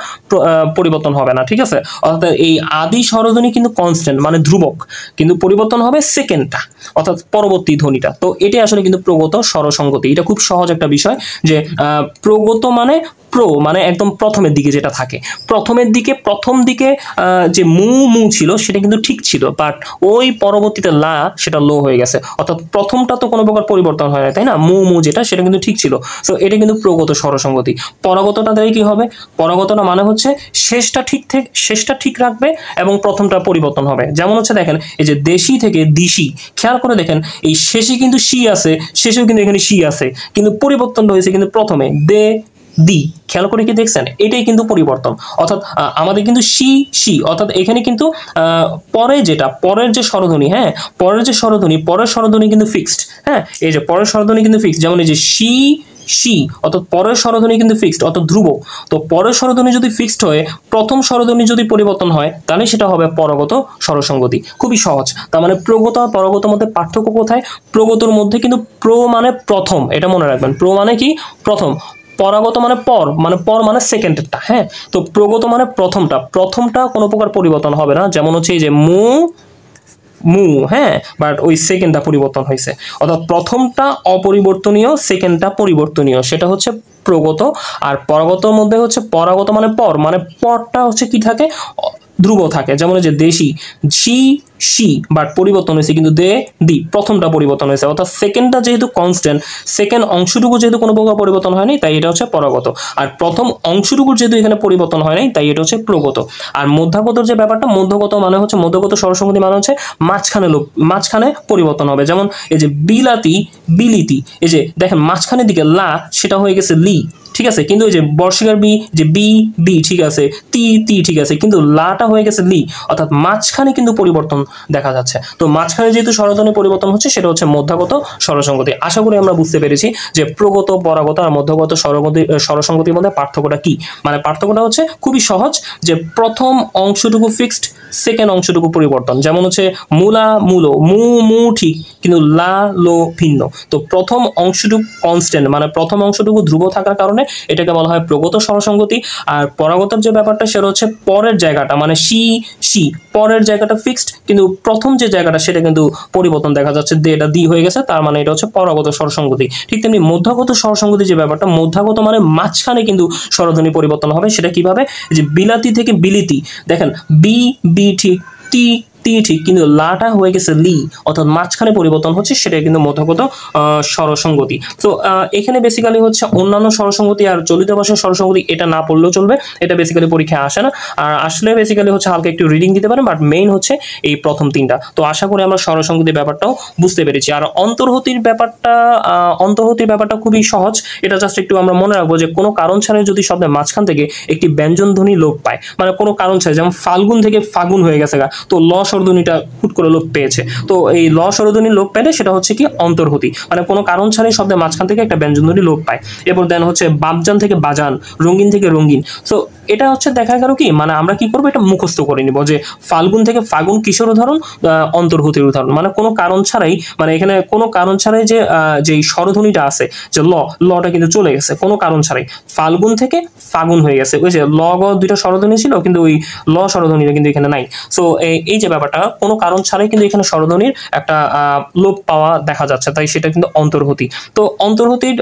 পরিবর্তন হবে না। ঠিক আছে, অর্থাৎ এই আদি স্বরধ্বনি কিন্তু কনস্ট্যান্ট মানে ধ্রুবক, কিন্তু পরিবর্তন হবে সেকেন্ডটা, অর্থাৎ পরবর্তী ধ্বনিটা। তো এটাই আসলে কিন্তু প্রগত স্বরসঙ্গতি। এটা খুব সহজ একটা বিষয় যে প্রগত মানে প্রো মানে একদম প্রথমের দিকে যেটা থাকে, প্রথমের দিকে প্রথম দিকে যে মু মু ছিল সেটা কিন্তু ঠিক ছিল, বাট ওই পরবর্তীতে লা সেটা লো হয়ে গেছে। অর্থাৎ প্রথমটা তো কোনো প্রকার পরিবর্তন হয় না, তাই না, মু মু যেটা সেটা কিন্তু ঠিক ছিল। সো এটা কিন্তু প্রগত স্বরসঙ্গতি। পরাগতটা দ্বারা কি হবে, পরাগতটা মানে হচ্ছে শেষটা ঠিক রাখবে এবং প্রথমটা পরিবর্তন হবে। যেমন হচ্ছে দেখেন এই যে দেশি থেকে দিশি, খেয়াল করে দেখেন এই শেষে কিন্তু সি আছে, শেষেও কিন্তু এখানে সি আছে, কিন্তু পরিবর্তন হয়েছে কিন্তু প্রথমে দে দি, খেয়াল করে কি দেখছেন, এটাই কিন্তু পরিবর্তন। অর্থাৎ আমাদের কিন্তু সি সি, অর্থাৎ এখানে কিন্তু পরে যেটা পরের যে স্বরধ্বনি, হ্যাঁ পরের যে স্বরধ্বনি, পরের স্বরধ্বনি কিন্তু ফিক্সড। হ্যাঁ এই যে পরের স্বরধ্বনি কিন্তু ফিক্সড, যেমন এই যে সি সি, অর্থাৎ পরের স্বরধ্বনি কিন্তু ফিক্সড, অর্থাৎ ধ্রুব। তো পরের স্বরধ্বনি যদি ফিক্সড হয়ে প্রথম স্বরধ্বনি যদি পরিবর্তন হয় তাহলে সেটা হবে পরগত স্বরসঙ্গতি। খুবই সহজ। তার মানে প্রগত আর পরগতর মধ্যে পার্থক্য কোথায়, প্রগতর মধ্যে কিন্তু প্রো মানে প্রথম, এটা মনে রাখবেন, প্রো মানে কি প্রথম, পরাগত মানে পর মানে সেকেন্ডেরটা। হ্যাঁ তো প্রগত মানে প্রথমটা কোনো প্রকার পরিবর্তন হবে না, যেমন হচ্ছে এই যে মু মু, হ্যাঁ বাট ওই সেকেন্ডটা পরিবর্তন হয়েছে, অর্থাৎ প্রথমটা অপরিবর্তনীয়, সেকেন্ডটা পরিবর্তনীয়, সেটা হচ্ছে প্রগত। আর পরাগতর মধ্যে হচ্ছে পরাগত মানে পরটা হচ্ছে কি থাকে, ধ্রুব থাকে, যেমন যে দেশি সি সি, বাট পরিবর্তন হয়েছে কিন্তু দে দি, প্রথমটা পরিবর্তন হয়েছে। অর্থাৎ সেকেন্ডটা যেহেতু কনস্ট্যান্ট, সেকেন্ড অংশটুকু যেহেতু কোনো প্রকার পরিবর্তন হয়নি তাই এটা হচ্ছে পরাগত, আর প্রথম অংশটুকুর যেহেতু এখানে পরিবর্তন হয় নাই তাই এটা হচ্ছে প্রগত। আর মধ্যাগতর যে ব্যাপারটা, মধ্যগত মানে হচ্ছে মধ্যগত স্বরসঙ্গতি মানে হচ্ছে মাঝখানে পরিবর্তন হবে, যেমন এই যে বিলাতি বিলিতি, এই যে দেখেন মাঝখানের দিকে লা সেটা হয়ে গেছে লি, ঠিক আছে, কিন্তু ওই যে বর্ষিকার বি, যে বি বি, ঠিক আছে, তি তি, ঠিক আছে, কিন্তু লাটা হয়ে গেছে লি, অর্থাৎ মাঝখানে কিন্তু পরিবর্তন দেখা যাচ্ছে। তো মাঝখানে যেহেতু স্বরধ্বনি পরিবর্তন হচ্ছে সেটা হচ্ছে মধ্যাগত স্বরসংগতি। আশা করি আমরা বুঝতে পেরেছি যে প্রগত, পরাগত আর মধ্যগত স্বরসংগতির মধ্যে পার্থক্যটা কি। মানে পার্থক্যটা হচ্ছে খুবই সহজ, যে প্রথম অংশটুকু ফিক্সড, সেকেন্ড অংশটুকু পরিবর্তন। যেমন হচ্ছে মুলা মুলো, মু মু ঠিক, কিন্তু লা লো ভিন্ন। তো প্রথম অংশটুকু কনস্ট্যান্ট, মানে প্রথম অংশটুকু ধ্রুব থাকার কারণে এটাকে বলা হয় প্রগত স্বরসংগতি। আর পরাগতর যে ব্যাপারটা সেটা হচ্ছে পরের জায়গাটা, মানে সি সি, পরের জায়গাটা ফিক্সড, কিন্তু প্রথম যে জায়গাটা সেটা কিন্তু পরিবর্তন দেখা যাচ্ছে, এটা দি হয়ে গেছে, তার মানে এটা হচ্ছে পরাগত স্বরসংগতি। ঠিক তেমনি মধ্যাগত স্বরসংগতি যে ব্যাপারটা, মধ্যাগত মানে মাঝখানে কিন্তু স্বরধ্বনি পরিবর্তন হবে। সেটা কিভাবে, যে বিলাতি থেকে বিলিতি, দেখেন বি বি ঠিক, টি তি ঠিক, কিন্তু লাটা হয়ে গেছে লি, অর্থাৎ মাঝখানে পরিবর্তন হচ্ছে, সেটা কিন্তু মধ্যগত স্বরসংগতি। তো এখানে বেসিক্যালি হচ্ছে অন্যান্য স্বরসংগতি আর চলিত ভাষার স্বরসংগতি এটা না পড়লেও চলবে, এটা বেসিক্যালি পরীক্ষায় আসে না। আর আসলে বেসিক্যালি হচ্ছে হালকা একটু রিডিং দিতে পারেন, বাট মেইন হচ্ছে এই প্রথম তিনটা। তো আশা করি আমরা স্বরসংগতির ব্যাপারটাও বুঝতে পেরেছি। আর অন্তর্হতির ব্যাপারটা খুবই সহজ। এটা জাস্ট একটু আমরা মনে রাখবো যে কোনো কারণ ছাড়াই যদি শব্দের মাঝখান থেকে একটি ব্যঞ্জন ধ্বনি লোপ পায়, মানে কোনো কারণ ছাড়াই, যেমন ফাল্গুন থেকে ফাগুন হয়ে গেছে গা, তো ল স্বরধ্বনিটা হুট করে লোপ পেয়েছে, তো এই ল স্বরধ্বনি লোপ পেলে সেটা হচ্ছে কি অন্তর্হতি, মানে কোনো কারণ ছাড়াই শব্দের মাঝখান থেকে একটা ব্যঞ্জন ধ্বনি লোপ পায়। এরপর দেন হচ্ছে বাপজান থেকে বাজান, রঙিন থেকে রঙিন। সো এটা হচ্ছে দেখা গেল কি, মানে আমরা কি করবো, এটা মুখস্থ করে নিব যে ফাল্গুন থেকে ফাগুন কিসের উদাহরণ, অন্তর্হতির উদাহরণ। মানে কোনো কারণ ছাড়াই, মানে এখানে কোনো কারণ ছাড়াই যে যেই স্বরধ্বনিটা আছে, যে লটা কিন্তু চলে গেছে কোনো কারণ ছাড়াই, ফাল্গুন থেকে ফাগুন হয়ে গেছে। ওই যে ল গ দুইটা স্বরধ্বনি ছিল, কিন্তু ওই ল স্বরধ্বনিটা কিন্তু এখানে নাই। সো এই যে ব্যাপারটা, কোনো কারণ ছাড়াই কিন্তু এখানে স্বরধ্বনির একটা লোপ পাওয়া দেখা যাচ্ছে, তাই সেটা কিন্তু অন্তর্হতি। তো অন্তর্হতির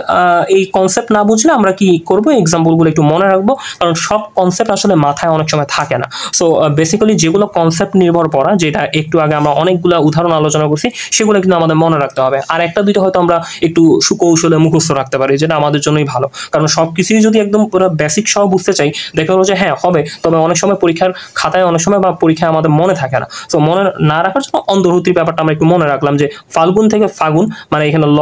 এই কনসেপ্ট না বুঝলে আমরা কি করবো, এক্সাম্পলগুলো একটু মনে রাখবো, কারণ সব কনসেপ্ট আসলে মাথায় অনেক সময় থাকে না। সো বেসিক্যালি যেগুলো কনসেপ্ট নির্ভর পড়া, যেটা একটু আগে আমরা অনেকগুলো উদাহরণ আলোচনা করছি, সেগুলো কিন্তু আমাদের মনে রাখতে হবে। আর একটা দুইটা হয়তো আমরা একটু সুকৌশলে মুখস্থ রাখতে পারি, যেটা আমাদের জন্যই ভালো। কারণ সব কিছুই যদি একদম পুরো বেসিক সহ বুঝতে চাই, দেখা গেলো যে হ্যাঁ হবে, তবে অনেক সময় পরীক্ষার খাতায়, অনেক সময় বা পরীক্ষায় আমাদের মনে থাকে না। সো মনে না রাখার জন্য অন্তর্হতির ব্যাপারটা আমরা একটু মনে রাখলাম, যে ফাল্গুন থেকে ফাগুন, মানে এখানে ল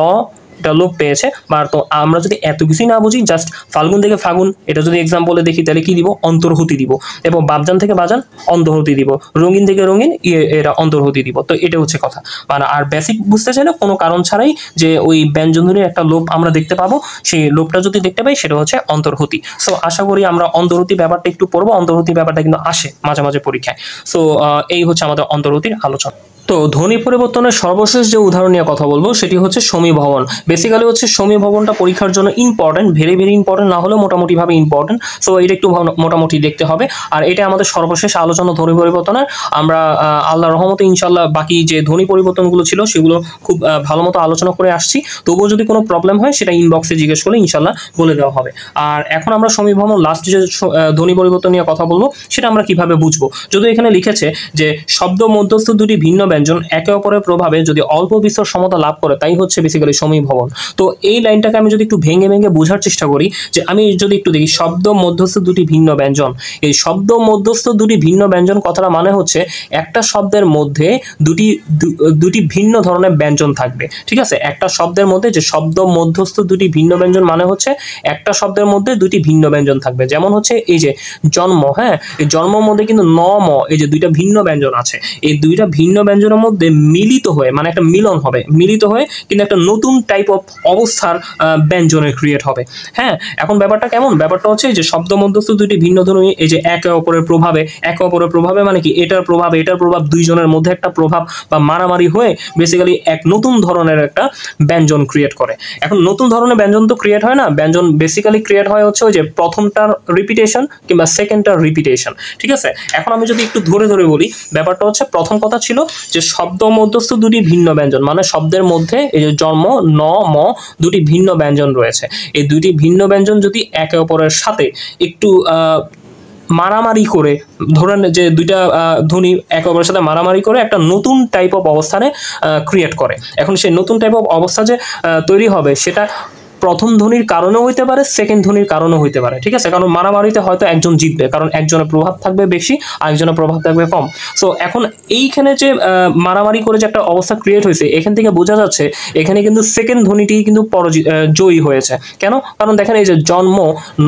এটা লোপ পেয়েছে। বা তো আমরা যদি এত কিছুই না বুঝি, জাস্ট ফাল্গুন থেকে ফাগুন এটা যদি এক্সাম্পলে দেখি, তাহলে কি দিব, অন্তর্হতি দিব। এবং বাপজান থেকে বাজান অন্তর্হতি দিব, রঙিন থেকে রঙিন এরা অন্তর্হতি দিব। তো এটা হচ্ছে কথা। মানে আর বেসিক বুঝতে চাইলে কোনো কারণ ছাড়াই যে ওই ব্যঞ্জনধ্বনির একটা লোপ আমরা দেখতে পাবো, সেই লোপটা যদি দেখতে পাই সেটা হচ্ছে অন্তর্হতি। সো আশা করি আমরা অন্তর্হতি ব্যাপারটা একটু পড়বো। অন্তর্হতি ব্যাপারটা কিন্তু আসে মাঝে মাঝে পরীক্ষায়। সো এই হচ্ছে আমাদের অন্তর্হতির আলোচনা। তো ধ্বনি পরিবর্তনের সর্বশেষ যে উদাহরণ নিয়ে কথা বলবো সেটি হচ্ছে সমীভবন। বেসিক্যালি হচ্ছে সমীভবনটা পরীক্ষার জন্য ইম্পর্টেন্ট, ভেরি ভেরি ইম্পর্টেন্ট, না হলেও মোটামুটিভাবে ইম্পর্টেন্ট। সো এটা একটু মোটামুটি দেখতে হবে। আর এটা আমাদের সর্বশেষ আলোচনা ধ্বনি পরিবর্তনের। আমরা আল্লাহর রহমতে ইনশাল্লাহ বাকি যে ধ্বনি পরিবর্তনগুলো ছিল সেগুলো খুব ভালো মতো আলোচনা করে আসছি। তবুও যদি কোনো প্রবলেম হয় সেটা ইনবক্সে জিজ্ঞেস করলে ইনশাল্লাহ বলে দেওয়া হবে। আর এখন আমরা সমীভবন লাস্ট যে ধ্বনি পরিবর্তন নিয়ে কথা বলবো, সেটা আমরা কিভাবে বুঝবো। যদি এখানে লিখেছে যে শব্দ মধ্যস্থ দুটি ভিন্ন ব্যঞ্জন একে অপরের প্রভাবে যদি অল্প বিস্তর সমতা লাভ করে, তাই হচ্ছে বেসিক্যালি সমীভবন। তো এই লাইনটাকে আমি যদি একটু ভেঙে ভেঙে বোঝার চেষ্টা করি, যে আমি যদি একটু দেখি শব্দ মধ্যস্থ দুটি ভিন্ন ব্যঞ্জন, এই শব্দ মধ্যস্থ দুটি ভিন্ন ব্যঞ্জন কথাটা মানে হচ্ছে একটা শব্দের মধ্যে দুটি ভিন্ন ধরনের ব্যঞ্জন থাকবে। ঠিক আছে, একটা শব্দের মধ্যে যে শব্দ মধ্যস্থ দুটি ভিন্ন ব্যঞ্জন মানে হচ্ছে একটা শব্দের মধ্যে দুটি ভিন্ন ব্যঞ্জন থাকবে। যেমন হচ্ছে এই যে জন্ম, হ্যাঁ, এই জন্মের মধ্যে কিন্তু ন ম, এই যে দুইটা ভিন্ন ব্যঞ্জন আছে, এই দুইটা ভিন্ন ব্যঞ্জনের মধ্যে মিলিত হয়ে, মানে একটা মিলন হবে, মিলিত হয়ে কিন্তু একটা নতুন টাইপ অফ অবস্থার ব্যঞ্জনের ক্রিয়েট হবে। হ্যাঁ, এখন ব্যাপারটা কেমন, ব্যাপারটা হচ্ছে যে শব্দ মধ্যস্থ দুটি ভিন্ন ধ্বনি, এই যে একে অপরের প্রভাবে মানে কি এটার প্রভাব দুইজনের মধ্যে একটা প্রভাব বা মারামারি হয়ে বেসিক্যালি এক নতুন ধরনের একটা ব্যঞ্জন ক্রিয়েট করে। এখন নতুন ধরনের ব্যঞ্জন তো ক্রিয়েট হয় না, ব্যঞ্জন বেসিক্যালি ক্রিয়েট হয় হচ্ছে ওই যে প্রথমটার রিপিটেশন কিংবা সেকেন্ডটার রিপিটেশন। ঠিক আছে, এখন আমি যদি একটু ধরে ধরে বলি, ব্যাপারটা হচ্ছে প্রথম কথা ছিল যে শব্দ মধ্যস্থ দুটি ভিন্ন ব্যঞ্জন, মানে শব্দের মধ্যে এই যে জন্ম ন ম দুটি ভিন্ন ব্যঞ্জন রয়েছে। এই দুটি ভিন্ন ব্যঞ্জন যদি একে অপরের সাথে একটু মারামারি করে, ধরেন যে দুইটা ধ্বনি একে অপরের সাথে মারামারি করে একটা নতুন টাইপ অফ অবস্থানে ক্রিয়েট করে। এখন সেই নতুন টাইপ অফ অবস্থা যে তৈরি হবে, সেটা প্রথম ধ্বনির কারণেও হইতে পারে, সেকেন্ড ধ্বনির কারণেও হইতে পারে, ঠিক আছে। কারণ মারামারিতে হয়তো একজন জিতবে, কারণ একজনের প্রভাব থাকবে বেশি, আরেকজনের প্রভাব থাকবে কম। সো এখন এইখানে যে মারামারি করে যে একটা অবস্থা ক্রিয়েট হয়েছে, এখান থেকে বোঝা যাচ্ছে এখানে কিন্তু সেকেন্ড ধ্বনিটি কিন্তু জয়ী হয়েছে। কেন? কারণ দেখেন এই যে জন্ম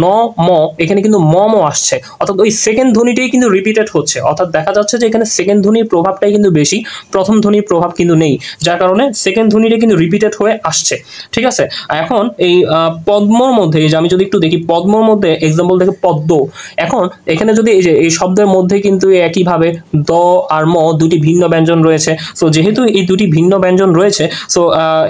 ন ম, এখানে কিন্তু ম ম আসছে, অর্থাৎ ওই সেকেন্ড ধ্বনিটাই কিন্তু রিপিটেড হচ্ছে, অর্থাৎ দেখা যাচ্ছে যে এখানে সেকেন্ড ধ্বনির প্রভাবটাই কিন্তু বেশি, প্রথম ধ্বনির প্রভাব কিন্তু নেই, যার কারণে সেকেন্ড ধ্বনিটা কিন্তু রিপিটেড হয়ে আসছে, ঠিক আছে। এখন এই পদ্মর মধ্যে, এই যে আমি যদি একটু দেখি পদ্মর মধ্যে এক্সাম্পল দেখি পদ্ম, এখন এখানে যদি এই যে এই শব্দের মধ্যে কিন্তু একইভাবে দ আর ম দুটি ভিন্ন ব্যঞ্জন রয়েছে। সো যেহেতু এই দুটি ভিন্ন ব্যঞ্জন রয়েছে, সো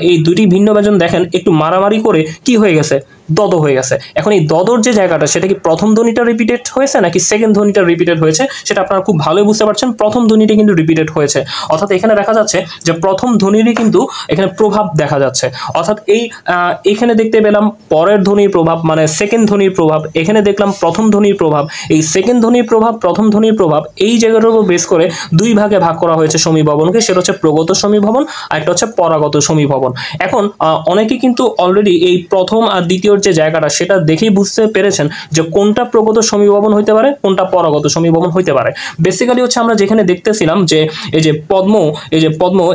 এই দুটি ভিন্ন ব্যঞ্জন দেখেন একটু মারামারি করে কি হয়ে গেছে, দদ হয়ে গেছে। এখন এই দদর যে জায়গাটা, সেটা কি প্রথম ধ্বনিটা রিপিটেড হয়েছে নাকি সেকেন্ড ধ্বনিটা রিপিটেড হয়েছে, সেটা আপনারা খুব ভালোই বুঝতে পারছেন। প্রথম ধ্বনিটা কিন্তু রিপিটেড হয়েছে, অর্থাৎ এখানে দেখা যাচ্ছে যে প্রথম ধ্বনিরই কিন্তু এখানে প্রভাব দেখা যাচ্ছে, অর্থাৎ এইখানে দেখতে পেলাম পরের ধ্বনির প্রভাব, মানে সেকেন্ড ধ্বনির প্রভাব, এখানে দেখলাম প্রথম ধ্বনির প্রভাব, এই সেকেন্ড ধ্বনির প্রভাব, প্রথম ধ্বনির প্রভাব, এই জায়গাটার উপর বেস করে দুই ভাগে ভাগ করা হয়েছে সমীভবনকে, সেটা হচ্ছে প্রগত সমীভবন আর একটা হচ্ছে পরাগত সমীভবন। এখন অনেকেই কিন্তু অলরেডি এই প্রথম আর দ্বিতীয় যে জায়গাটা, সেটা দেখেই বুঝতে পেরেছেন যে কোনটা প্রগত সমীভবন হইতে পারে, কোনটা পরাগত সমীভবন হইতে পারে। বেসিক্যালি হচ্ছে আমরা যেখানে দেখতেছিলাম যে এই যে পদ্ম,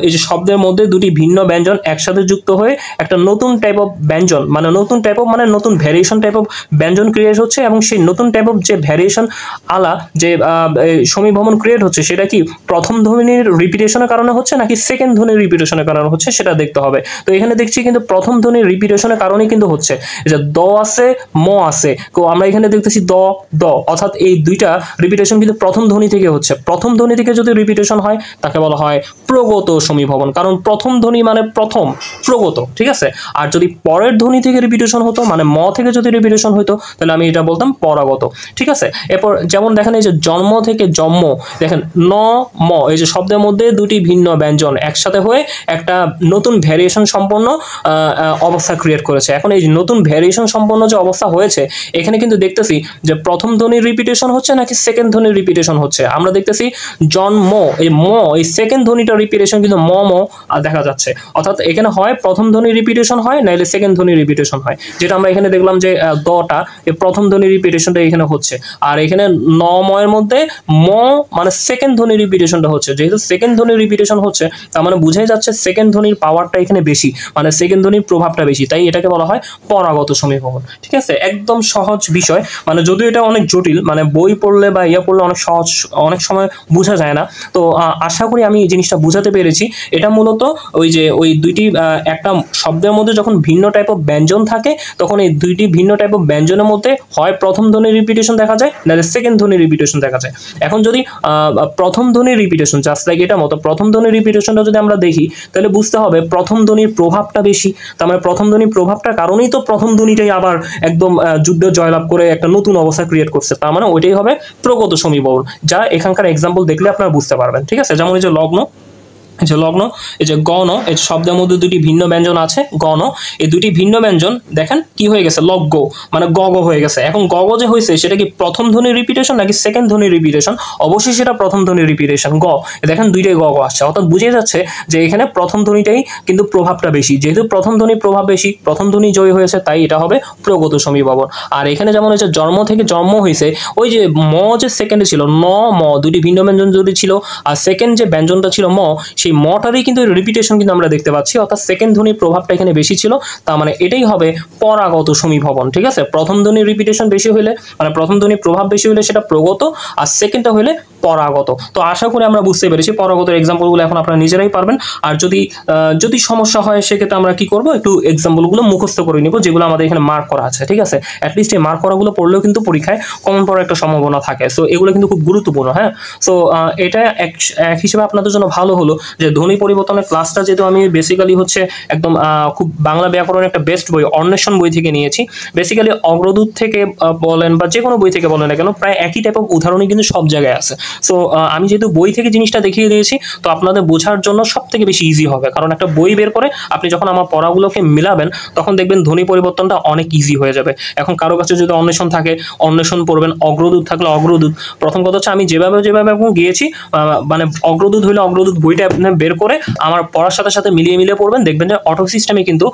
এই যে শব্দের মধ্যে দুটি ভিন্ন ব্যঞ্জন একসাথে যুক্ত হয়ে একটা নতুন টাইপ অফ ব্যঞ্জন, মানে নতুন টাইপ অফ, মানে নতুন ভ্যারিয়েশন টাইপ অফ ব্যঞ্জন ক্রিয়েট হচ্ছে, এবং সেই নতুন টাইপ অফ যে ভ্যারিয়েশন আলা যে সমীভবন ক্রিয়েট হচ্ছে, সেটা কি প্রথম ধ্বনির রিপিটেশনের কারণে হচ্ছে নাকি সেকেন্ড ধ্বনির রিপিটেশনের কারণে হচ্ছে, সেটা দেখতে হবে। তো এখানে দেখছি কিন্তু প্রথম ধ্বনির রিপিটেশনের কারণেই কিন্তু হচ্ছে, যে দ আছে ম আছে, তো আমরা এখানে দেখতেছি দ দ, অর্থাৎ এই দুইটা রিপিটেশন কিন্তু প্রথম ধ্বনি থেকে হচ্ছে। প্রথম ধ্বনি থেকে যদি রিপিটেশন হয় তাকে বলা হয় প্রগত সমীভবন, কারণ প্রথম ধ্বনি মানে প্রথম, প্রগত, ঠিক আছে। আর যদি পরের ধ্বনি থেকে রিপিটেশন হতো, মানে ম থেকে যদি রিপিটেশন হতো, তাহলে আমি এটা বলতাম পরাগত, ঠিক আছে। এরপর যেমন দেখেন এই যে জন্ম থেকে জন্ম, দেখেন ন ম, এই যে শব্দের মধ্যে দুটি ভিন্ন ব্যঞ্জন একসাথে হয়ে একটা নতুন ভ্যারিয়েশন সম্পন্ন অবস্থা ক্রিয়েট করেছে। এখন এই নতুন ভ্যারিয়েশন সম্পন্ন যে অবস্থা হয়েছে, এখানে কিন্তু দেখতেছি যে প্রথম ধ্বনির রিপিটেশন হচ্ছে নাকি সেকেন্ড ধ্বনির রিপিটেশন হচ্ছে। আমরা দেখতেছি জন্ম, এই ম, এই সেকেন্ড ধ্বনিটা রিপিটেশন কিন্তু ম ম দেখা যাচ্ছে, অর্থাৎ এখানে হয় প্রথম ধ্বনির রিপিটেশন হয়, নাইলে সেকেন্ড ধ্বনির রিপিটেশন হয়, যেটা আমরা এখানে দেখলাম যে দটা, এই প্রথম ধ্বনির রিপিটেশনটা এখানে হচ্ছে, আর এখানে ন ময়ের মধ্যে ম মানে সেকেন্ড ধ্বনির রিপিটেশনটা হচ্ছে। যেহেতু সেকেন্ড ধ্বনির রিপিটেশন হচ্ছে, তার মানে বুঝাই যাচ্ছে সেকেন্ড ধ্বনির পাওয়ারটা এখানে বেশি, মানে সেকেন্ড ধ্বনির প্রভাবটা বেশি, তাই এটাকে বলা হয় পরাগত সমীভবন, ঠিক আছে। একদম সহজ বিষয়, মানে যদিও এটা অনেক জটিল, মানে বই পড়লে বা পড়লে অনেক সহজ, অনেক সময় বোঝা যায় না। তো আশা করি আমি এই জিনিসটা বুঝাতে পেরেছি। এটা মূলত ওই যে ওই দুইটি একটা শব্দের মধ্যে যখন ভিন্ন টাইপ অফ ব্যঞ্জন থাকে, তখন এই দুইটি ভিন্ন টাইপ অফ ব্যঞ্জনের মধ্যে হয় প্রথম ধ্বনির রিপিটেশন দেখা যায়, নাহলে সেকেন্ড ধ্বনির রিপিটেশন দেখা যায়। এখন যদি প্রথম ধ্বনির রিপিটেশন, জাস্ট লাইক এটা মতো প্রথম ধ্বনির রিপিটেশনটা যদি আমরা দেখি, তাহলে বুঝতে হবে প্রথম ধ্বনির প্রভাবটা বেশি, তার মানে প্রথম ধ্বনির প্রভাবটার কারণেই তো প্রথম ধ্বনিটাই আবার একদম যুদ্ধ জয়লাভ করে একটা নতুন অবস্থা ক্রিয়েট করছে, তার মানে ওইটাই হবে প্রগত সমীভবন, যা এখানকার এক্সাম্পল দেখলে আপনারা বুঝতে পারবেন, ঠিক আছে। যেমন এই যে লগ্ন, এই যে লগ্ন, এই যে গণ, এই শব্দের মধ্যে দুটি ভিন্ন ব্যঞ্জন আছে গণ, এই দুটি ভিন্ন ব্যঞ্জন দেখেন কি হয়ে গেছে, লগ্গ মানে গগ হয়ে গেছে। এখন গগ যে হয়েছে, সেটা কি প্রথম ধ্বনির রিপিটেশন নাকি সেকেন্ড ধ্বনির রিপিটেশন? অবশ্যই সেটা প্রথম ধ্বনির রিপিটেশন, গ, দেখেন দুইটাই গগ আসছে, অর্থাৎ বুঝে যাচ্ছে যে এখানে প্রথম ধ্বনিটাই কিন্তু প্রভাবটা বেশি। যেহেতু প্রথম ধ্বনির প্রভাব বেশি, প্রথম ধ্বনি জয় হয়েছে, তাই এটা হবে প্রগত সমীভবন। আর এখানে যেমন হচ্ছে জন্ম থেকে জন্ম হয়েছে, ওই যে ম যে সেকেন্ডে ছিল ন ম, দুটি ভিন্ন ব্যঞ্জন যদি ছিল, আর সেকেন্ড যে ব্যঞ্জনটা ছিল ম, সেই মটারই কিন্তু রিপিটেশন কিন্তু আমরা দেখতে পাচ্ছি, অর্থাৎ সেকেন্ড ধ্বনির প্রভাবটা এখানে বেশি ছিল, তার মানে এটাই হবে পরাগত সমীভবন, ঠিক আছে। প্রথম ধ্বনির রিপিটেশন বেশি হলে, মানে প্রথম ধ্বনির প্রভাব বেশি হলে সেটা প্রগত, আর সেকেন্ডটা হলে পরাগত। তো আশা করি আমরা বুঝতে পেরেছি পরাগতের এক্সাম্পলগুলো এখন আপনারা নিজেরাই পারবেন। আর যদি সমস্যা হয়, সেক্ষেত্রে আমরা কি করব, একটু এক্সাম্পলগুলো মুখস্থ করে নিব, যেগুলো আমাদের এখানে মার্ক করা আছে, ঠিক আছে। অ্যাটলিস্ট এই মার্ক করাগুলো পড়লেও কিন্তু পরীক্ষায় কমন পড়ার একটা সম্ভাবনা থাকে। সো এগুলো কিন্তু খুব গুরুত্বপূর্ণ, হ্যাঁ। সো এটা এক হিসেবে আপনাদের জন্য ভালো হলো যে ধ্বনি পরিবর্তনের ক্লাসটা যেহেতু আমি বেসিক্যালি হচ্ছে একদম খুব বাংলা ব্যাকরণের একটা বেস্ট বই অন্বেষণ বই থেকে নিয়েছি। বেসিক্যালি অগ্রদূত থেকে বলেন বা যে কোনো বই থেকে বলেন না কেন, প্রায় একই টাইপ অফ উদাহরণই কিন্তু সব জায়গায় আছে। সো আমি যেহেতু বই থেকে জিনিসটা দেখিয়ে দিয়েছি, তো আপনাদের বোঝার জন্য সব থেকে বেশি ইজি হবে, কারণ একটা বই বের করে আপনি যখন আমার পড়াগুলোকে মিলাবেন তখন দেখবেন ধ্বনি পরিবর্তনটা অনেক ইজি হয়ে যাবে। এখন কারো কাছে যদি অন্বেষণ থাকে অন্বেষণ পড়বেন, অগ্রদূত থাকলে অগ্রদূত। প্রথম কথা হচ্ছে আমি যেভাবে এখন গিয়েছি, মানে অগ্রদূত হইলে অগ্রদূত বইটা আপনি বের করে আমার পড়ার সাথে সাথে মিলিয়ে পড়বেন, দেখবেন যে অটো সিস্টেমে কিন্তু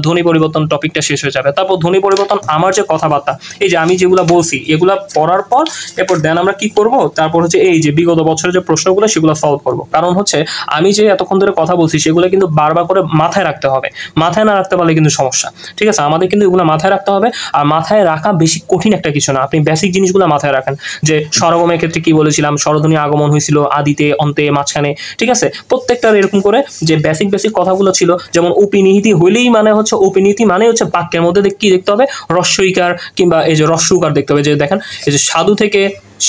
ধ্বনি পরিবর্তন টপিকটা শেষ হয়ে যাবে। তারপর ধ্বনি পরিবর্তন আমার যে কথাবার্তা, এই যে আমি যেগুলো বলছি এগুলা পড়ার পর এরপর দেন আমরা কি করব, তারপর হচ্ছে এই যে বিগত বছরের যে প্রশ্নগুলো সেগুলো সলভ করব। কারণ হচ্ছে আমি যে এতক্ষণ ধরে কথা বলছি সেগুলো কিন্তু বারবার করে মাথায় রাখতে হবে, মাথায় না রাখতে পারলে কিন্তু সমস্যা। ঠিক আছে, আমাদের কিন্তু এগুলো মাথায় রাখতে হবে। আর মাথায় রাখা বেশি কঠিন একটা কিছু না, আপনি বেসিক জিনিসগুলো মাথায় রাখেন। যে স্বরগমের ক্ষেত্রে কি বলেছিলাম, স্বরধ্বনি আগমন হয়েছিল আদিতে, অন্তে, মাঝখানে। ঠিক আছে, প্রত্যেকটার এরকম করে যে বেসিক কথাগুলো ছিল, যেমন উপনিহিতি হইলেই মানে হচ্ছে, উপনিহিতি মানে হচ্ছে বাক্যের মধ্যে কি দেখতে হবে, রস্বইকার কিংবা এই যে রস্যকার দেখতে হবে। যে দেখেন এই যে সাধু থেকে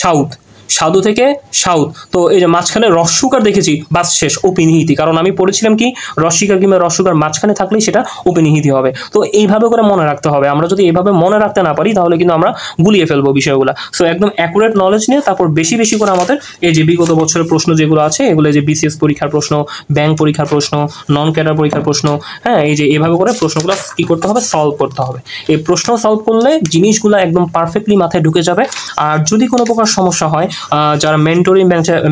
সাউথ, সাধু থেকে সাউথ, তো এই যে মাঝখানে রস্যকার দেখেছি, বাস শেষ, উপনিহিতি। কারণ আমি পড়েছিলাম কি, রস্যিকার কিংবা রস্যকার মাঝখানে থাকলেই সেটা উপনিহিতি হবে। তো এইভাবে করে মনে রাখতে হবে। আমরা যদি এইভাবে মনে রাখতে না পারি তাহলে কিন্তু আমরা গুলিয়ে ফেলবো বিষয়গুলো। সো একদম অ্যাকুরেট নলেজ নিয়ে তারপর বেশি বেশি করে আমাদের এই যে বিগত বছরের প্রশ্ন যেগুলো আছে, এগুলো যে বিসিএস পরীক্ষার প্রশ্ন, ব্যাংক পরীক্ষার প্রশ্ন, নন ক্যাডার পরীক্ষার প্রশ্ন, হ্যাঁ, এই যে এভাবে করে প্রশ্নগুলো কি করতে হবে, সলভ করতে হবে। এই প্রশ্ন সলভ করলে জিনিসগুলো একদম পারফেক্টলি মাথায় ঢুকে যাবে। আর যদি কোনো প্রকার সমস্যা হয়, যারা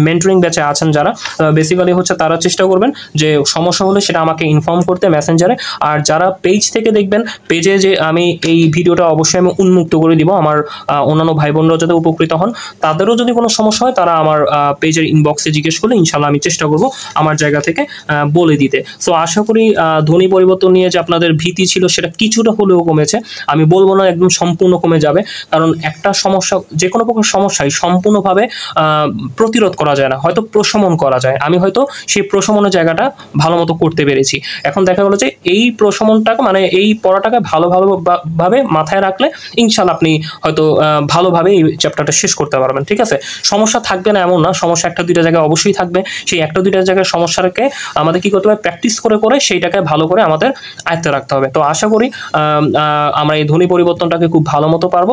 মেন্টরিং ব্যাচে আছেন যারা, বেসিক্যালি হচ্ছে তারা চেষ্টা করবেন যে সমস্যা হলে সেটা আমাকে ইনফর্ম করতে মেসেঞ্জারে। আর যারা পেজ থেকে দেখবেন, পেজে যে আমি এই ভিডিওটা অবশ্যই আমি উন্মুক্ত করে দিব, আমার অন্যান্য ভাই বোনরাও যাতে উপকৃত হন। তাদেরও যদি কোনো সমস্যা হয় তারা আমার পেজের ইনবক্সে জিজ্ঞেস করলে ইনশাল্লাহ আমি চেষ্টা করব আমার জায়গা থেকে বলে দিতে। সো আশা করি ধ্বনি পরিবর্তন নিয়ে যে আপনাদের ভীতি ছিল সেটা কিছুটা হলেও কমেছে। আমি বলবো না একদম সম্পূর্ণ কমে যাবে, কারণ একটা সমস্যা, যে কোনো প্রকার সমস্যাই সম্পূর্ণভাবে প্রতিরোধ করা যায় না, হয়তো প্রশমন করা যায়। আমি হয়তো সেই প্রশমনের জায়গাটা ভালো মতো করতে পেরেছি। এখন দেখা গেলো যে এই প্রশমনটাকে, মানে এই পড়াটাকে ভালোভাবে মাথায় রাখলে ইনশাল্লাহ আপনি হয়তো ভালোভাবে এই চ্যাপ্টারটা শেষ করতে পারবেন। ঠিক আছে, সমস্যা থাকবে না এমন না, সমস্যা একটা দুইটা জায়গায় অবশ্যই থাকবে। সেই একটা দুইটা জায়গায় সমস্যাটাকে আমাদের কি করতে হবে, প্র্যাকটিস করে সেইটাকে ভালো করে আমাদের আয়ত্তে রাখতে হবে। তো আশা করি আমরা এই ধ্বনি পরিবর্তনটাকে খুব ভালো মতো পারবো।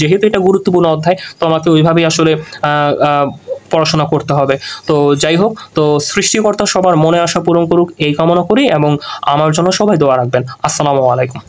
যেহেতু এটা গুরুত্বপূর্ণ অধ্যায়, তো আমাকে ওইভাবেই আসলে পড়াশোনা করতে হবে। তো যাই হোক, তো সৃষ্টিকর্তা সবার মনে আশা পূরণ করুক এই কামনা করি, এবং আমার জন্য সবাই দোয়া রাখবেন। আসসালামু আলাইকুম।